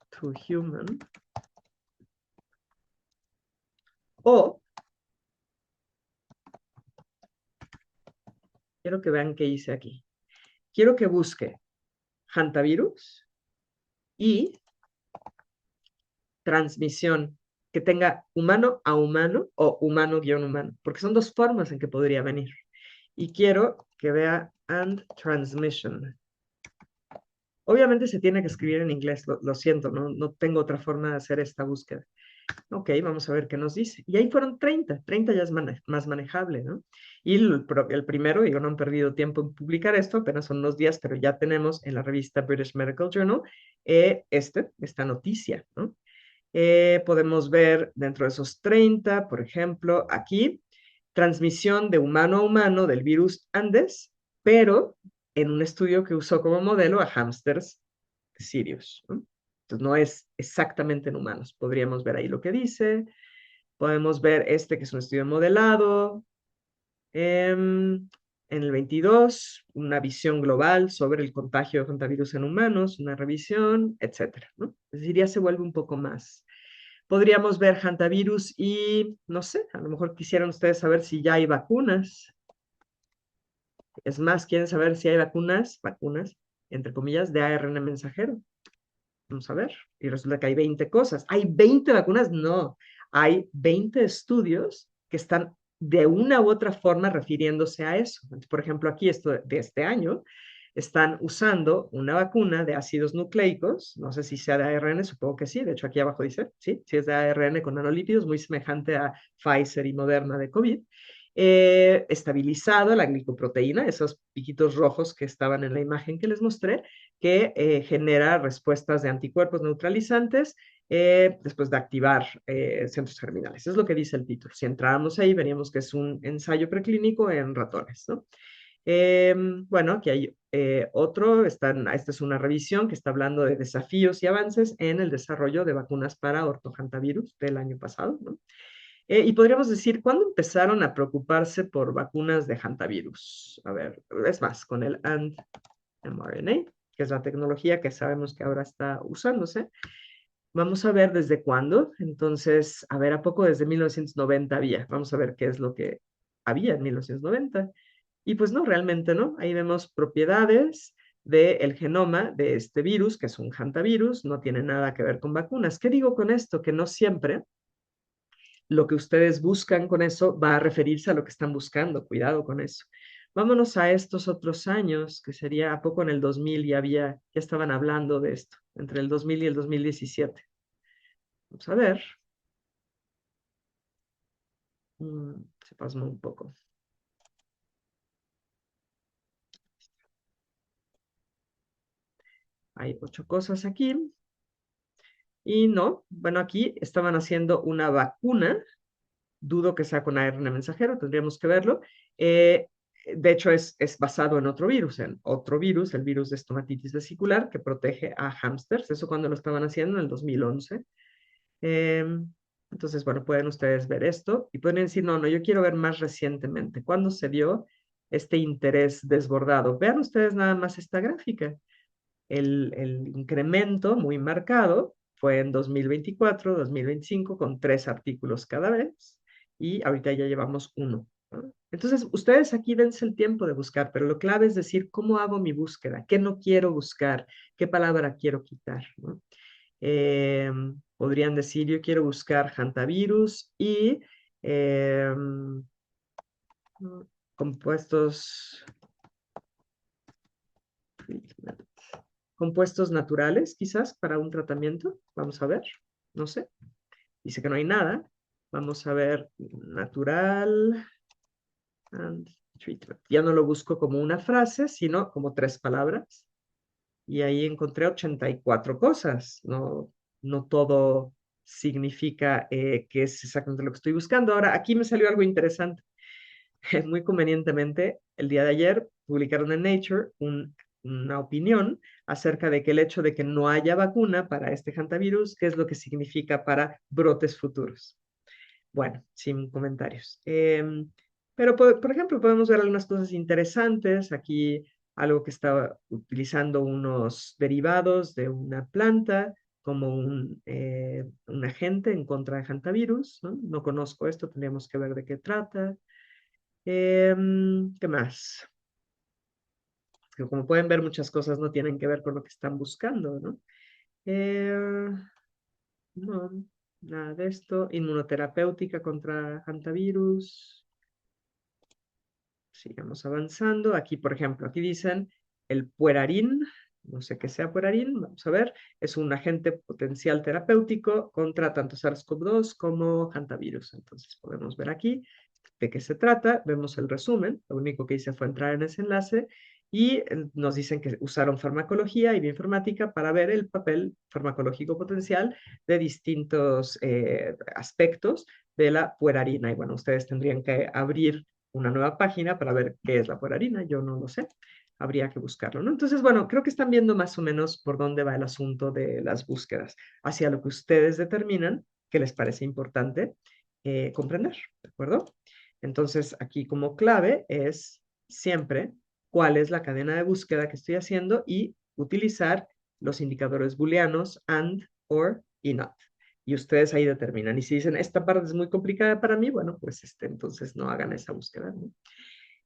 to human, o quiero que vean qué hice aquí. Quiero que busque hantavirus y transmisión que tenga humano a humano o humano-humano, porque son dos formas en que podría venir. Y quiero que vea and transmission. Obviamente se tiene que escribir en inglés, lo siento, no tengo otra forma de hacer esta búsqueda. Ok, vamos a ver qué nos dice. Y ahí fueron 30 ya es más manejable, ¿no? Y el primero, digo, no han perdido tiempo en publicar esto, apenas son unos días, pero ya tenemos en la revista British Medical Journal esta noticia, ¿no? Podemos ver dentro de esos 30, por ejemplo, aquí, transmisión de humano a humano del virus Andes, pero en un estudio que usó como modelo a hámsters sirios, ¿no? Entonces no es exactamente en humanos. Podríamos ver ahí lo que dice. Podemos ver que es un estudio modelado. En el 22, una visión global sobre el contagio de hantavirus en humanos, una revisión, etcétera, ¿no? Es decir, ya se vuelve un poco más. Podríamos ver hantavirus y, no sé, a lo mejor quisieran ustedes saber si ya hay vacunas. Es más, quieren saber si hay vacunas, entre comillas, de ARN mensajero. Vamos a ver. Y resulta que hay 20 cosas. ¿Hay 20 vacunas? No. Hay 20 estudios que están de una u otra forma refiriéndose a eso. Entonces, por ejemplo, aquí esto de este año, están usando una vacuna de ácidos nucleicos, no sé si sea de ARN, supongo que sí, de hecho aquí abajo dice, sí, sí es de ARN con nanolípidos, muy semejante a Pfizer y Moderna de COVID, estabilizado la glicoproteína, esos piquitos rojos que estaban en la imagen que les mostré, que genera respuestas de anticuerpos neutralizantes después de activar centros germinales. Eso es lo que dice el título. Si entráramos ahí, veríamos que es un ensayo preclínico en ratones, ¿no? Bueno, aquí hay esta es una revisión que está hablando de desafíos y avances en el desarrollo de vacunas para ortohantavirus del año pasado, ¿no? Y podríamos decir, ¿cuándo empezaron a preocuparse por vacunas de hantavirus? A ver, es más, con el mRNA, que es la tecnología que sabemos que ahora está usándose. Vamos a ver desde cuándo. Entonces, a ver, ¿a poco desde 1990 había? Vamos a ver qué es lo que había en 1990. Y pues no, realmente no. Ahí vemos propiedades del genoma de este virus, que es un hantavirus, no tiene nada que ver con vacunas. ¿Qué digo con esto? Que no siempre lo que ustedes buscan con eso va a referirse a lo que están buscando. Cuidado con eso. Vámonos a estos otros años, que sería a poco en el 2000 ya estaban hablando de esto, entre el 2000 y el 2017. Vamos a ver. Se pasmó un poco. Hay 8 cosas aquí. Y no, bueno, aquí estaban haciendo una vacuna. Dudo que sea con ARN mensajero, tendríamos que verlo. Eh, de hecho, es basado en otro virus, el virus de estomatitis vesicular, que protege a hámsters. Eso cuando lo estaban haciendo en el 2011. Eh, entonces, bueno, pueden ustedes ver esto y pueden decir, no, no, yo quiero ver más recientemente. ¿Cuándo se dio este interés desbordado? Vean ustedes nada más esta gráfica. El incremento muy marcado fue en 2024, 2025, con 3 artículos cada vez, y ahorita ya llevamos uno, ¿no? Entonces, ustedes aquí dense el tiempo de buscar, pero lo clave es decir, ¿cómo hago mi búsqueda? ¿Qué no quiero buscar? ¿Qué palabra quiero quitar? ¿No? Eh, Podrían decir, yo quiero buscar hantavirus y eh, compuestos compuestos naturales, quizás, para un tratamiento. Vamos a ver, no sé. Dice que no hay nada. Vamos a ver, natural and treatment. Ya no lo busco como una frase, sino como 3 palabras. Y ahí encontré 84 cosas. No, no todo significa que es exactamente lo que estoy buscando. Ahora, aquí me salió algo interesante. Muy convenientemente, el día de ayer publicaron en Nature una opinión acerca de que el hecho de que no haya vacuna para este hantavirus, ¿qué es lo que significa para brotes futuros? Bueno, sin comentarios. Pero, por ejemplo, podemos ver algunas cosas interesantes. Aquí algo que está utilizando unos derivados de una planta como un agente en contra de hantavirus, ¿no? No conozco esto, tendríamos que ver de qué trata. ¿Qué más? Que como pueden ver, muchas cosas no tienen que ver con lo que están buscando, ¿no? Eh, no, nada de esto. Inmunoterapéutica contra hantavirus. Sigamos avanzando. Aquí, por ejemplo, aquí dicen el puerarín. No sé qué sea puerarín, vamos a ver. Es un agente potencial terapéutico contra tanto SARS-CoV-2 como hantavirus. Entonces podemos ver aquí de qué se trata, vemos el resumen, lo único que hice fue entrar en ese enlace y nos dicen que usaron farmacología y bioinformática para ver el papel farmacológico potencial de distintos aspectos de la puerarina. Y bueno, ustedes tendrían que abrir una nueva página para ver qué es la puerarina, yo no lo sé, habría que buscarlo, ¿no? Entonces, bueno, creo que están viendo más o menos por dónde va el asunto de las búsquedas, hacia lo que ustedes determinan que les parece importante comprender, ¿de acuerdo? Entonces, aquí como clave es siempre cuál es la cadena de búsqueda que estoy haciendo y utilizar los indicadores booleanos and, or y not. Y ustedes ahí determinan. Y si dicen, esta parte es muy complicada para mí, bueno, pues entonces no hagan esa búsqueda, ¿no?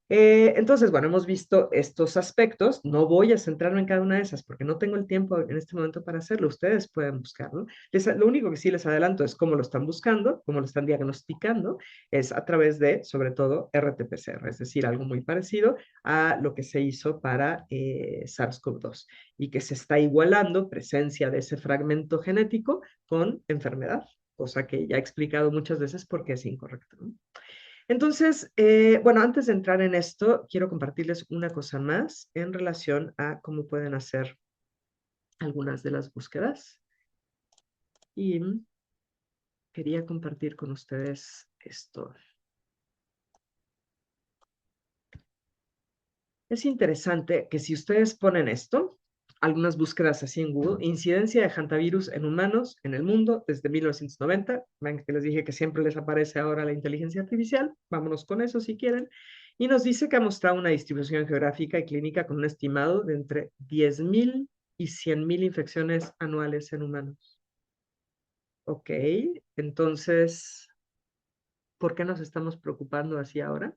Entonces, bueno, hemos visto estos aspectos. No voy a centrarme en cada una de esas porque no tengo el tiempo en este momento para hacerlo. Ustedes pueden buscarlo. Lo único que sí les adelanto es cómo lo están buscando, cómo lo están diagnosticando, es a través de, sobre todo, RT-PCR, es decir, algo muy parecido a lo que se hizo para SARS-CoV-2 y que se está igualando presencia de ese fragmento genético con enfermedad, cosa que ya he explicado muchas veces porque es incorrecto, ¿no? Entonces, bueno, antes de entrar en esto, quiero compartirles una cosa más en relación a cómo pueden hacer algunas de las búsquedas. Y quería compartir con ustedes esto. Es interesante que si ustedes ponen esto, algunas búsquedas así en Google, incidencia de hantavirus en humanos en el mundo desde 1990, ven que les dije que siempre les aparece ahora la inteligencia artificial, vámonos con eso si quieren, y nos dice que ha mostrado una distribución geográfica y clínica con un estimado de entre 10.000 y 100.000 infecciones anuales en humanos. Ok, entonces, ¿por qué nos estamos preocupando así ahora?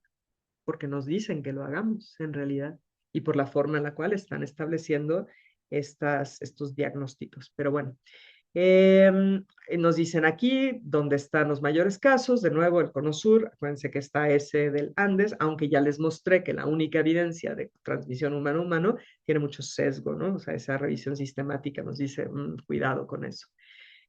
Porque nos dicen que lo hagamos en realidad y por la forma en la cual están estableciendo estos diagnósticos. Pero bueno, eh, nos dicen aquí dónde están los mayores casos, de nuevo el Cono Sur, acuérdense que está ese del Andes, aunque ya les mostré que la única evidencia de transmisión humano-humano tiene mucho sesgo, ¿no? O sea, esa revisión sistemática nos dice, cuidado con eso.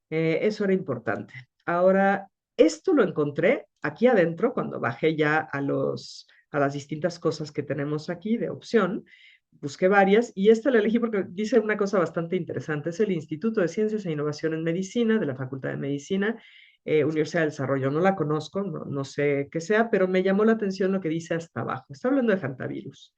Eso era importante. Ahora, esto lo encontré aquí adentro cuando bajé ya a las distintas cosas que tenemos aquí de opción. Busqué varias y esta la elegí porque dice una cosa bastante interesante. Es el Instituto de Ciencias e Innovación en Medicina de la Facultad de Medicina, Universidad del Desarrollo. No la conozco, no sé qué sea, pero me llamó la atención lo que dice hasta abajo. Está hablando de hantavirus,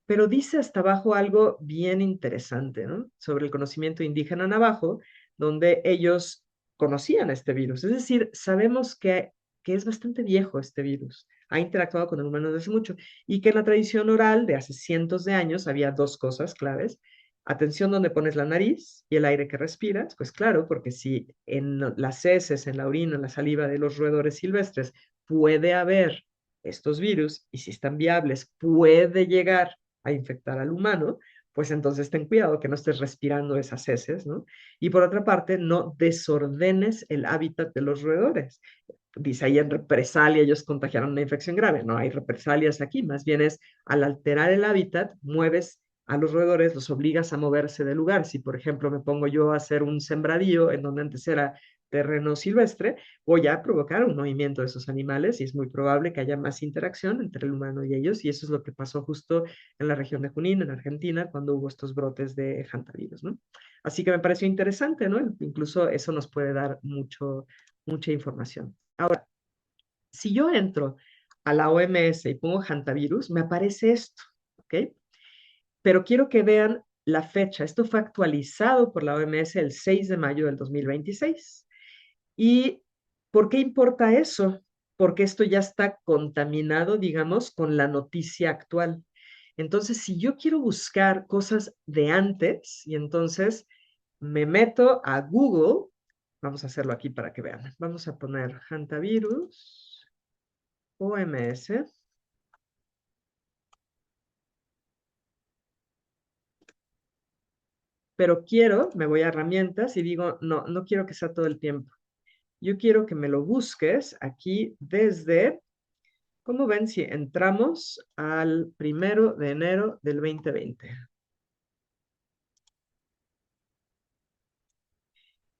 pero dice hasta abajo algo bien interesante, ¿no? Sobre el conocimiento indígena navajo, donde ellos conocían este virus. Es decir, sabemos que es bastante viejo este virus. Ha interactuado con el humano desde hace mucho y que en la tradición oral de hace cientos de años había dos cosas claves. Atención donde pones la nariz y el aire que respiras, pues claro, porque si en las heces, en la orina, en la saliva de los roedores silvestres puede haber estos virus y si están viables puede llegar a infectar al humano, pues entonces ten cuidado que no estés respirando esas heces, ¿no? Y por otra parte, no desordenes el hábitat de los roedores. Dice ahí en represalia ellos contagiaron una infección grave. No hay represalias aquí, más bien es al alterar el hábitat, mueves a los roedores, los obligas a moverse del lugar. Si, por ejemplo, me pongo yo a hacer un sembradío en donde antes era terreno silvestre, voy a provocar un movimiento de esos animales y es muy probable que haya más interacción entre el humano y ellos. Y eso es lo que pasó justo en la región de Junín, en Argentina, cuando hubo estos brotes de hantavirus, ¿no? Así que me pareció interesante, ¿no? Incluso eso nos puede dar mucha información. Ahora, si yo entro a la OMS y pongo hantavirus, me aparece esto, ¿ok? Pero quiero que vean la fecha. Esto fue actualizado por la OMS el 6 de mayo del 2026. ¿Y por qué importa eso? Porque esto ya está contaminado, digamos, con la noticia actual. Entonces, si yo quiero buscar cosas de antes, y entonces me meto a Google, vamos a hacerlo aquí para que vean. Vamos a poner hantavirus, OMS, pero me voy a herramientas y digo, no, no quiero que sea todo el tiempo. Yo quiero que me lo busques aquí desde, ¿cómo ven si entramos al 1 de enero del 2020?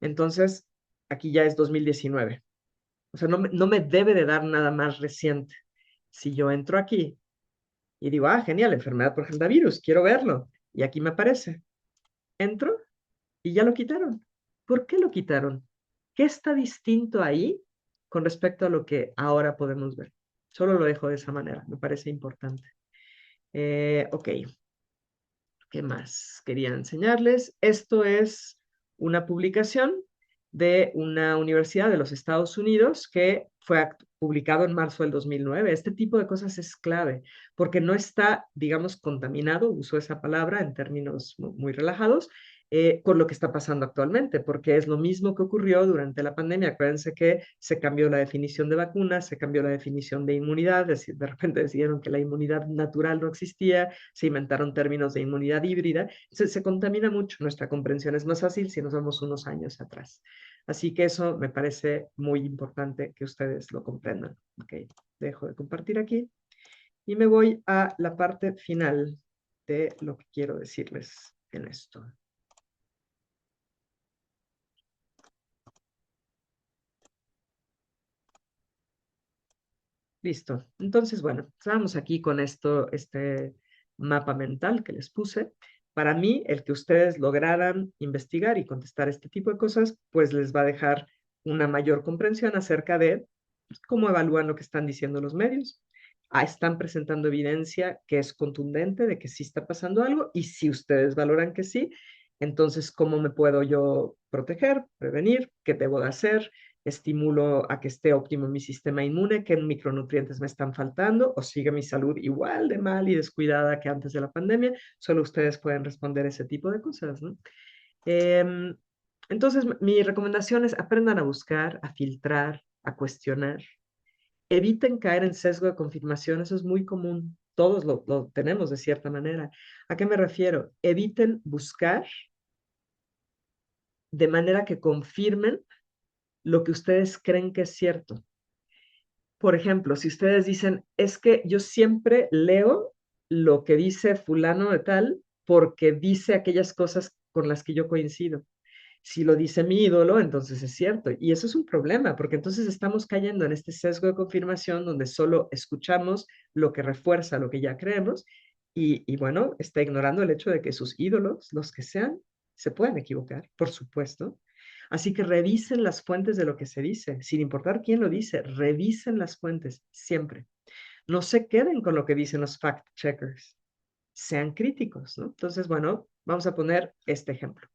Entonces, aquí ya es 2019. O sea, no me debe de dar nada más reciente. Si yo entro aquí y digo, genial, enfermedad por hantavirus, quiero verlo. Y aquí me aparece. Entro y ya lo quitaron. ¿Por qué lo quitaron? ¿Qué está distinto ahí con respecto a lo que ahora podemos ver? Solo lo dejo de esa manera, me parece importante. Ok, ¿qué más quería enseñarles? Esto es una publicación de una universidad de los Estados Unidos que fue publicado en marzo del 2009. Este tipo de cosas es clave porque no está, digamos, contaminado, uso esa palabra en términos muy relajados, con lo que está pasando actualmente, porque es lo mismo que ocurrió durante la pandemia. Acuérdense que se cambió la definición de vacunas, se cambió la definición de inmunidad, es decir, de repente decidieron que la inmunidad natural no existía, se inventaron términos de inmunidad híbrida, se contamina mucho, nuestra comprensión es más fácil si nos vamos unos años atrás. Así que eso me parece muy importante que ustedes lo comprendan. Ok, dejo de compartir aquí y me voy a la parte final de lo que quiero decirles en esto. Listo. Entonces, bueno, estamos aquí con esto, este mapa mental que les puse. Para mí, el que ustedes lograran investigar y contestar este tipo de cosas, pues les va a dejar una mayor comprensión acerca de cómo evalúan lo que están diciendo los medios. Están presentando evidencia que es contundente de que sí está pasando algo y si ustedes valoran que sí, entonces, ¿cómo me puedo yo proteger, prevenir? ¿Qué debo de hacer? ¿Estimulo a que esté óptimo mi sistema inmune? ¿Qué micronutrientes me están faltando? ¿O sigue mi salud igual de mal y descuidada que antes de la pandemia? Solo ustedes pueden responder ese tipo de cosas, ¿no? Em, entonces, mi recomendación es aprendan a buscar, a filtrar, a cuestionar. Eviten caer en sesgo de confirmación, eso es muy común. Todos lo tenemos de cierta manera. ¿A qué me refiero? Eviten buscar de manera que confirmen lo que ustedes creen que es cierto. Por ejemplo, si ustedes dicen, es que yo siempre leo lo que dice fulano de tal porque dice aquellas cosas con las que yo coincido. Si lo dice mi ídolo, entonces es cierto. Y eso es un problema, porque entonces estamos cayendo en este sesgo de confirmación donde solo escuchamos lo que refuerza lo que ya creemos y bueno, está ignorando el hecho de que sus ídolos, los que sean, se pueden equivocar, por supuesto. Así que revisen las fuentes de lo que se dice, sin importar quién lo dice, revisen las fuentes siempre. No se queden con lo que dicen los fact checkers, sean críticos, ¿no? Entonces, bueno, vamos a poner este ejemplo.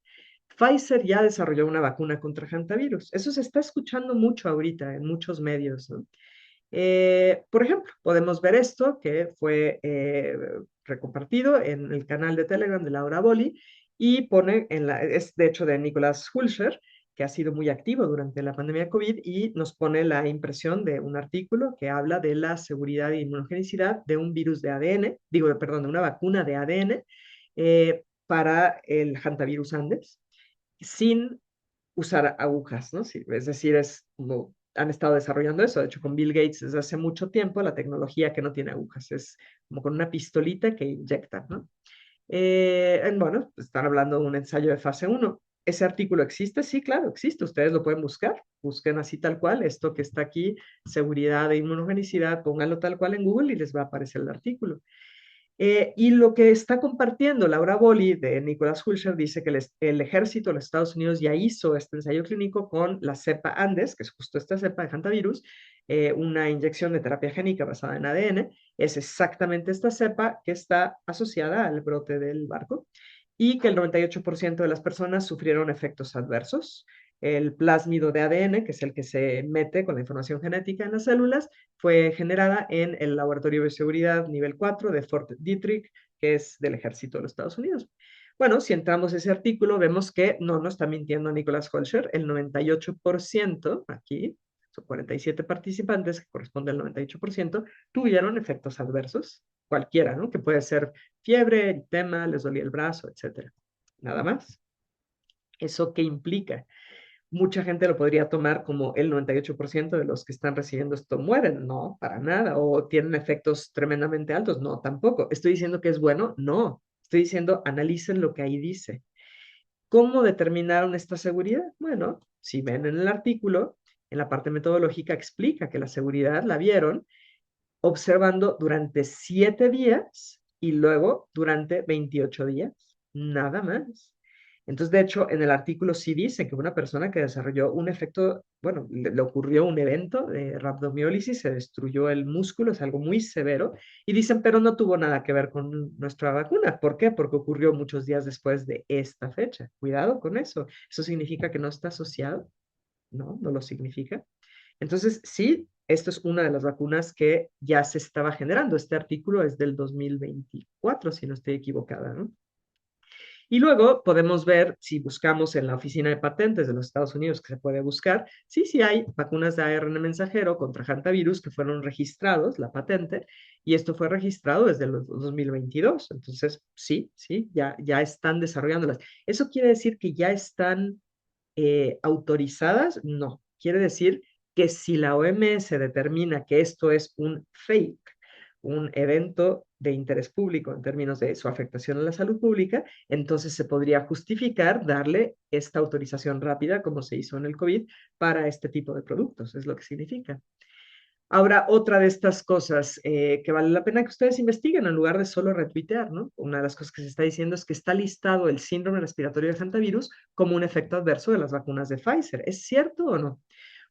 Pfizer ya desarrolló una vacuna contra hantavirus. Eso se está escuchando mucho ahorita en muchos medios, ¿no? Por ejemplo, podemos ver esto que fue recompartido en el canal de Telegram de Laura Boli y pone es de hecho de Nicolás Hulscher, que ha sido muy activo durante la pandemia de COVID y nos pone la impresión de un artículo que habla de la seguridad e inmunogenicidad de un virus de ADN, digo, perdón, de una vacuna de ADN para el hantavirus Andes sin usar agujas, ¿no? Sí, es decir, es como han estado desarrollando eso. De hecho, con Bill Gates desde hace mucho tiempo la tecnología que no tiene agujas es como con una pistolita que inyecta, ¿no? Bueno, están hablando de un ensayo de fase uno. ¿Ese artículo existe? Sí, claro, existe. Ustedes lo pueden buscar. Busquen así tal cual. Esto que está aquí, seguridad e inmunogenicidad, pónganlo tal cual en Google y les va a aparecer el artículo. Y lo que está compartiendo Laura Boli de Nicolás Hulscher dice que el ejército de los Estados Unidos ya hizo este ensayo clínico con la cepa Andes, que es justo esta cepa de hantavirus, una inyección de terapia génica basada en ADN. Es exactamente esta cepa que está asociada al brote del barco y que el 98% de las personas sufrieron efectos adversos. El plásmido de ADN, que es el que se mete con la información genética en las células, fue generada en el Laboratorio de Seguridad Nivel 4 de Fort Detrick, que es del Ejército de los Estados Unidos. Bueno, si entramos a ese artículo, vemos que no está mintiendo Nicolás Holscher, el 98% aquí, son 47 participantes, que corresponde al 98%, tuvieron efectos adversos, cualquiera, ¿no? Que puede ser fiebre, eritema, les dolía el brazo, etcétera. Nada más. ¿Eso qué implica? Mucha gente lo podría tomar como el 98% de los que están recibiendo esto mueren. No, para nada. O tienen efectos tremendamente altos. No, tampoco. ¿Estoy diciendo que es bueno? No. Estoy diciendo, analicen lo que ahí dice. ¿Cómo determinaron esta seguridad? Bueno, si ven en el artículo, en la parte metodológica explica que la seguridad la vieron observando durante 7 días y luego durante 28 días. Nada más. Entonces, de hecho, en el artículo sí dice que una persona que desarrolló un efecto, bueno, le ocurrió un evento de rhabdomiólisis, se destruyó el músculo, es algo muy severo, y dicen, pero no tuvo nada que ver con nuestra vacuna. ¿Por qué? Porque ocurrió muchos días después de esta fecha. Cuidado con eso. ¿Eso significa que no está asociado? No, no lo significa. Entonces, sí, esto es una de las vacunas que ya se estaba generando. Este artículo es del 2024, si no estoy equivocada, ¿no? Y luego podemos ver, si buscamos en la oficina de patentes de los Estados Unidos, que se puede buscar, sí, sí hay vacunas de ARN mensajero contra hantavirus que fueron registrados, la patente, y esto fue registrado desde el 2022. Entonces, sí, sí, ya están desarrollándolas. ¿Eso quiere decir que ya están autorizadas? No, quiere decir que si la OMS determina que esto es un fake, un evento de interés público en términos de su afectación a la salud pública, entonces se podría justificar darle esta autorización rápida, como se hizo en el COVID, para este tipo de productos, es lo que significa. Ahora, otra de estas cosas que vale la pena que ustedes investiguen en lugar de solo retuitear, ¿no? Una de las cosas que se está diciendo es que está listado el síndrome respiratorio de hantavirus como un efecto adverso de las vacunas de Pfizer. ¿Es cierto o no?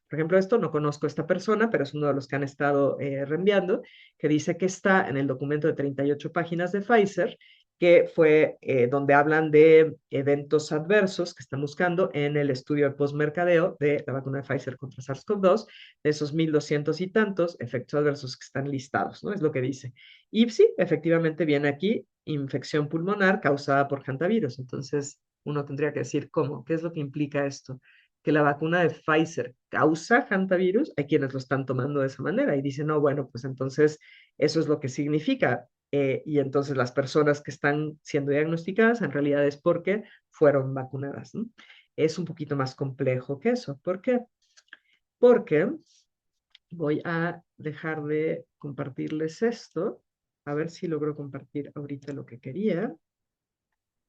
Por ejemplo, esto no conozco a esta persona, pero es uno de los que han estado reenviando, que dice que está en el documento de 38 páginas de Pfizer, que fue donde hablan de eventos adversos que están buscando en el estudio de postmercadeo de la vacuna de Pfizer contra SARS-CoV-2, de esos 1,200 y tantos efectos adversos que están listados, ¿no? Es lo que dice. Y sí, efectivamente viene aquí infección pulmonar causada por hantavirus. Entonces, uno tendría que decir, ¿cómo? ¿Qué es lo que implica esto? Que la vacuna de Pfizer causa hantavirus, hay quienes lo están tomando de esa manera y dicen, no, bueno, pues entonces eso es lo que significa. Y entonces las personas que están siendo diagnosticadas en realidad es porque fueron vacunadas, ¿no? Es un poquito más complejo que eso. ¿Por qué? Porque voy a dejar de compartirles esto, a ver si logro compartir ahorita lo que quería.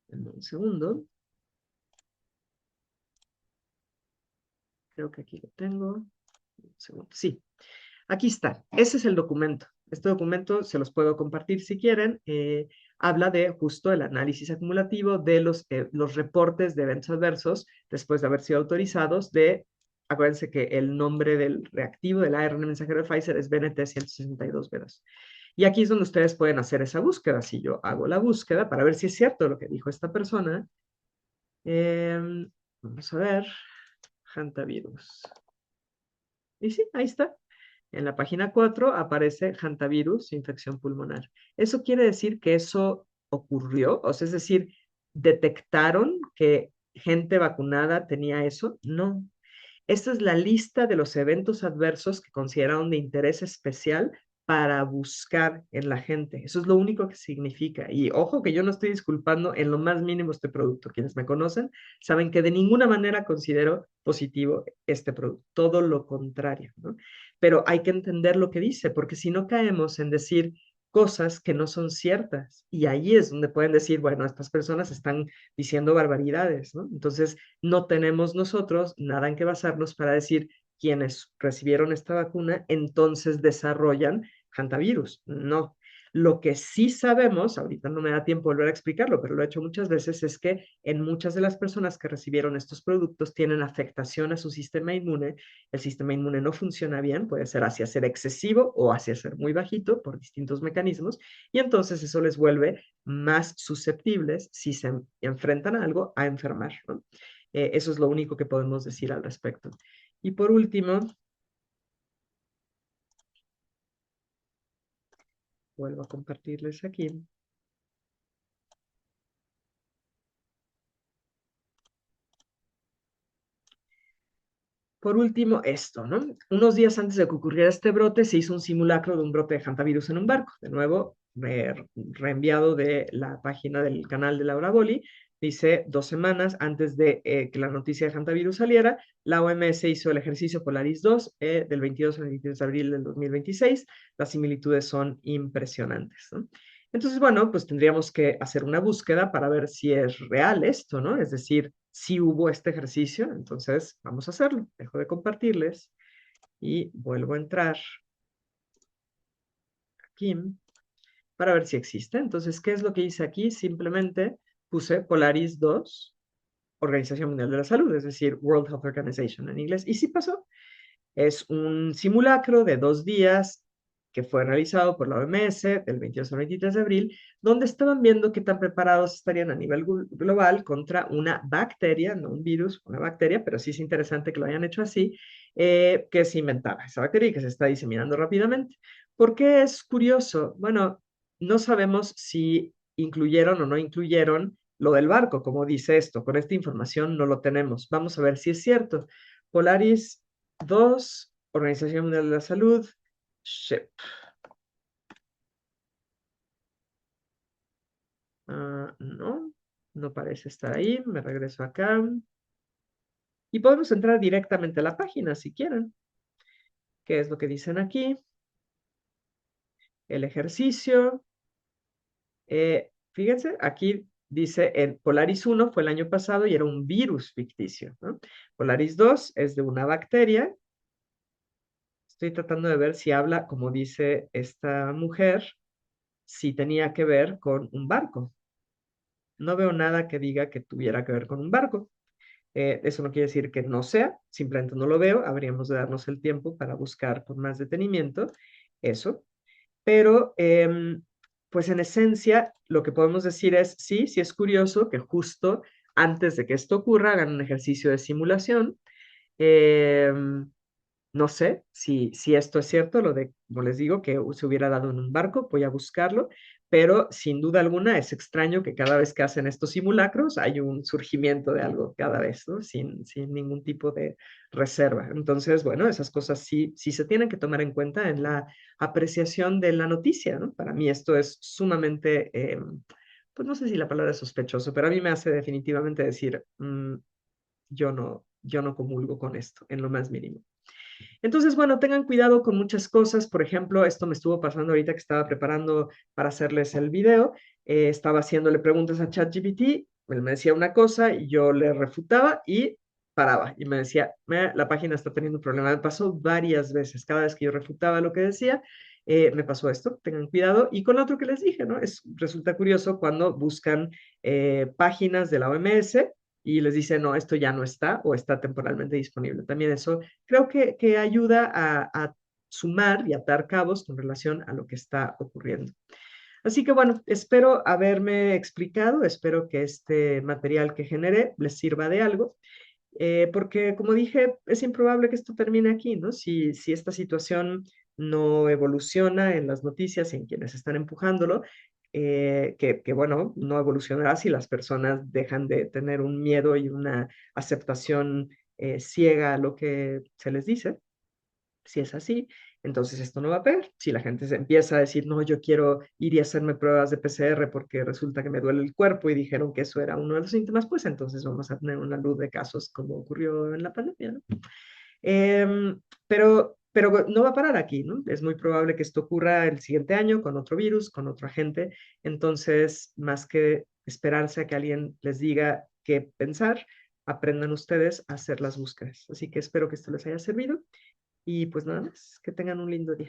En un segundo. Creo que aquí lo tengo. Un segundo. Sí, aquí está, ese es el documento. Este documento se los puedo compartir si quieren. Habla de justo el análisis acumulativo de los reportes de eventos adversos después de haber sido autorizados de, acuérdense que el nombre del reactivo del ARN mensajero de Pfizer es BNT162b2. Y aquí es donde ustedes pueden hacer esa búsqueda. Si yo hago la búsqueda para ver si es cierto lo que dijo esta persona, vamos a ver, hantavirus. Y sí, ahí está. En la página 4 aparece hantavirus, infección pulmonar. ¿Eso quiere decir que eso ocurrió? O sea, es decir, ¿detectaron que gente vacunada tenía eso? No. Esta es la lista de los eventos adversos que consideraron de interés especial para buscar en la gente. Eso es lo único que significa. Y ojo que yo no estoy disculpando en lo más mínimo este producto. Quienes me conocen saben que de ninguna manera considero positivo este producto. Todo lo contrario, ¿no? Pero hay que entender lo que dice, porque si no caemos en decir cosas que no son ciertas. Y ahí es donde pueden decir, bueno, estas personas están diciendo barbaridades, ¿no? Entonces, no tenemos nosotros nada en que basarnos para decir quienes recibieron esta vacuna entonces desarrollan hantavirus. No. Lo que sí sabemos, ahorita no me da tiempo volver a explicarlo, pero lo he hecho muchas veces, es que en muchas de las personas que recibieron estos productos tienen afectación a su sistema inmune. El sistema inmune no funciona bien, puede ser hacia ser excesivo o hacia ser muy bajito por distintos mecanismos, y entonces eso les vuelve más susceptibles si se enfrentan a algo a enfermar, ¿no? Eso es lo único que podemos decir al respecto. Y por último, vuelvo a compartirles aquí. Por último, esto, ¿no? Unos días antes de que ocurriera este brote, se hizo un simulacro de un brote de hantavirus en un barco. De nuevo, reenviado de la página del canal de Laura Boli. Dice, 2 semanas antes de que la noticia de hantavirus saliera, la OMS hizo el ejercicio Polaris 2 del 22 al 23 de abril del 2026. Las similitudes son impresionantes, ¿no? Entonces, bueno, pues tendríamos que hacer una búsqueda para ver si es real esto, ¿no? Es decir, si hubo este ejercicio, entonces vamos a hacerlo. Dejo de compartirles y vuelvo a entrar aquí para ver si existe. Entonces, ¿qué es lo que hice aquí? Simplemente puse Polaris 2, Organización Mundial de la Salud, es decir, World Health Organization en inglés, y sí pasó. Es un simulacro de 2 días que fue realizado por la OMS del 22 al 23 de abril, donde estaban viendo qué tan preparados estarían a nivel global contra una bacteria, no un virus, una bacteria, pero sí es interesante que lo hayan hecho así, que se inventaba esa bacteria y que se está diseminando rápidamente. ¿Por qué es curioso? Bueno, no sabemos si incluyeron o no incluyeron lo del barco, como dice esto. Con esta información no lo tenemos. Vamos a ver si es cierto. Polaris 2, Organización Mundial de la Salud, ship. No, no parece estar ahí. Me regreso acá. Y podemos entrar directamente a la página si quieren. ¿Qué es lo que dicen aquí? El ejercicio. Fíjense, aquí dice en Polaris 1 fue el año pasado y era un virus ficticio, ¿no? Polaris 2 es de una bacteria. Estoy tratando de ver si habla, como dice esta mujer, si tenía que ver con un barco. No veo nada que diga que tuviera que ver con un barco. Eso no quiere decir que no sea, simplemente no lo veo. Habríamos de darnos el tiempo para buscar con más detenimiento eso. Pero, pues en esencia, lo que podemos decir es, sí, sí es curioso que justo antes de que esto ocurra, hagan un ejercicio de simulación. Em, no sé si esto es cierto, lo de, como les digo, que se hubiera dado en un barco, voy a buscarlo, pero sin duda alguna es extraño que cada vez que hacen estos simulacros hay un surgimiento de algo cada vez, ¿no? Sin ningún tipo de reserva. Entonces, bueno, esas cosas sí se tienen que tomar en cuenta en la apreciación de la noticia, ¿no? Para mí esto es sumamente, pues no sé si la palabra es sospechoso, pero a mí me hace definitivamente decir, yo no comulgo con esto en lo más mínimo. Entonces, bueno, tengan cuidado con muchas cosas. Por ejemplo, esto me estuvo pasando ahorita que estaba preparando para hacerles el video. Estaba haciéndole preguntas a ChatGPT. Él me decía una cosa y yo le refutaba y paraba. Y me decía, la página está teniendo un problema. Me pasó varias veces. Cada vez que yo refutaba lo que decía, me pasó esto. Tengan cuidado. Y con lo otro que les dije, ¿no? Resulta curioso cuando buscan páginas de la OMS y les dice, no, esto ya no está o está temporalmente disponible. También eso creo que ayuda a sumar y atar cabos con relación a lo que está ocurriendo. Así que bueno, espero haberme explicado, espero que este material que generé les sirva de algo, porque como dije, es improbable que esto termine aquí, ¿no? Si esta situación no evoluciona en las noticias y en quienes están empujándolo, bueno, no evolucionará si las personas dejan de tener un miedo y una aceptación ciega a lo que se les dice. Si es así, entonces esto no va a pegar. Si la gente se empieza a decir, no, yo quiero ir y hacerme pruebas de PCR porque resulta que me duele el cuerpo y dijeron que eso era uno de los síntomas, pues entonces vamos a tener una luz de casos como ocurrió en la pandemia, ¿no? Pero no va a parar aquí, ¿no? Es muy probable que esto ocurra el siguiente año con otro virus, con otro agente. Entonces, más que esperarse a que alguien les diga qué pensar, aprendan ustedes a hacer las búsquedas. Así que espero que esto les haya servido y pues nada más, que tengan un lindo día.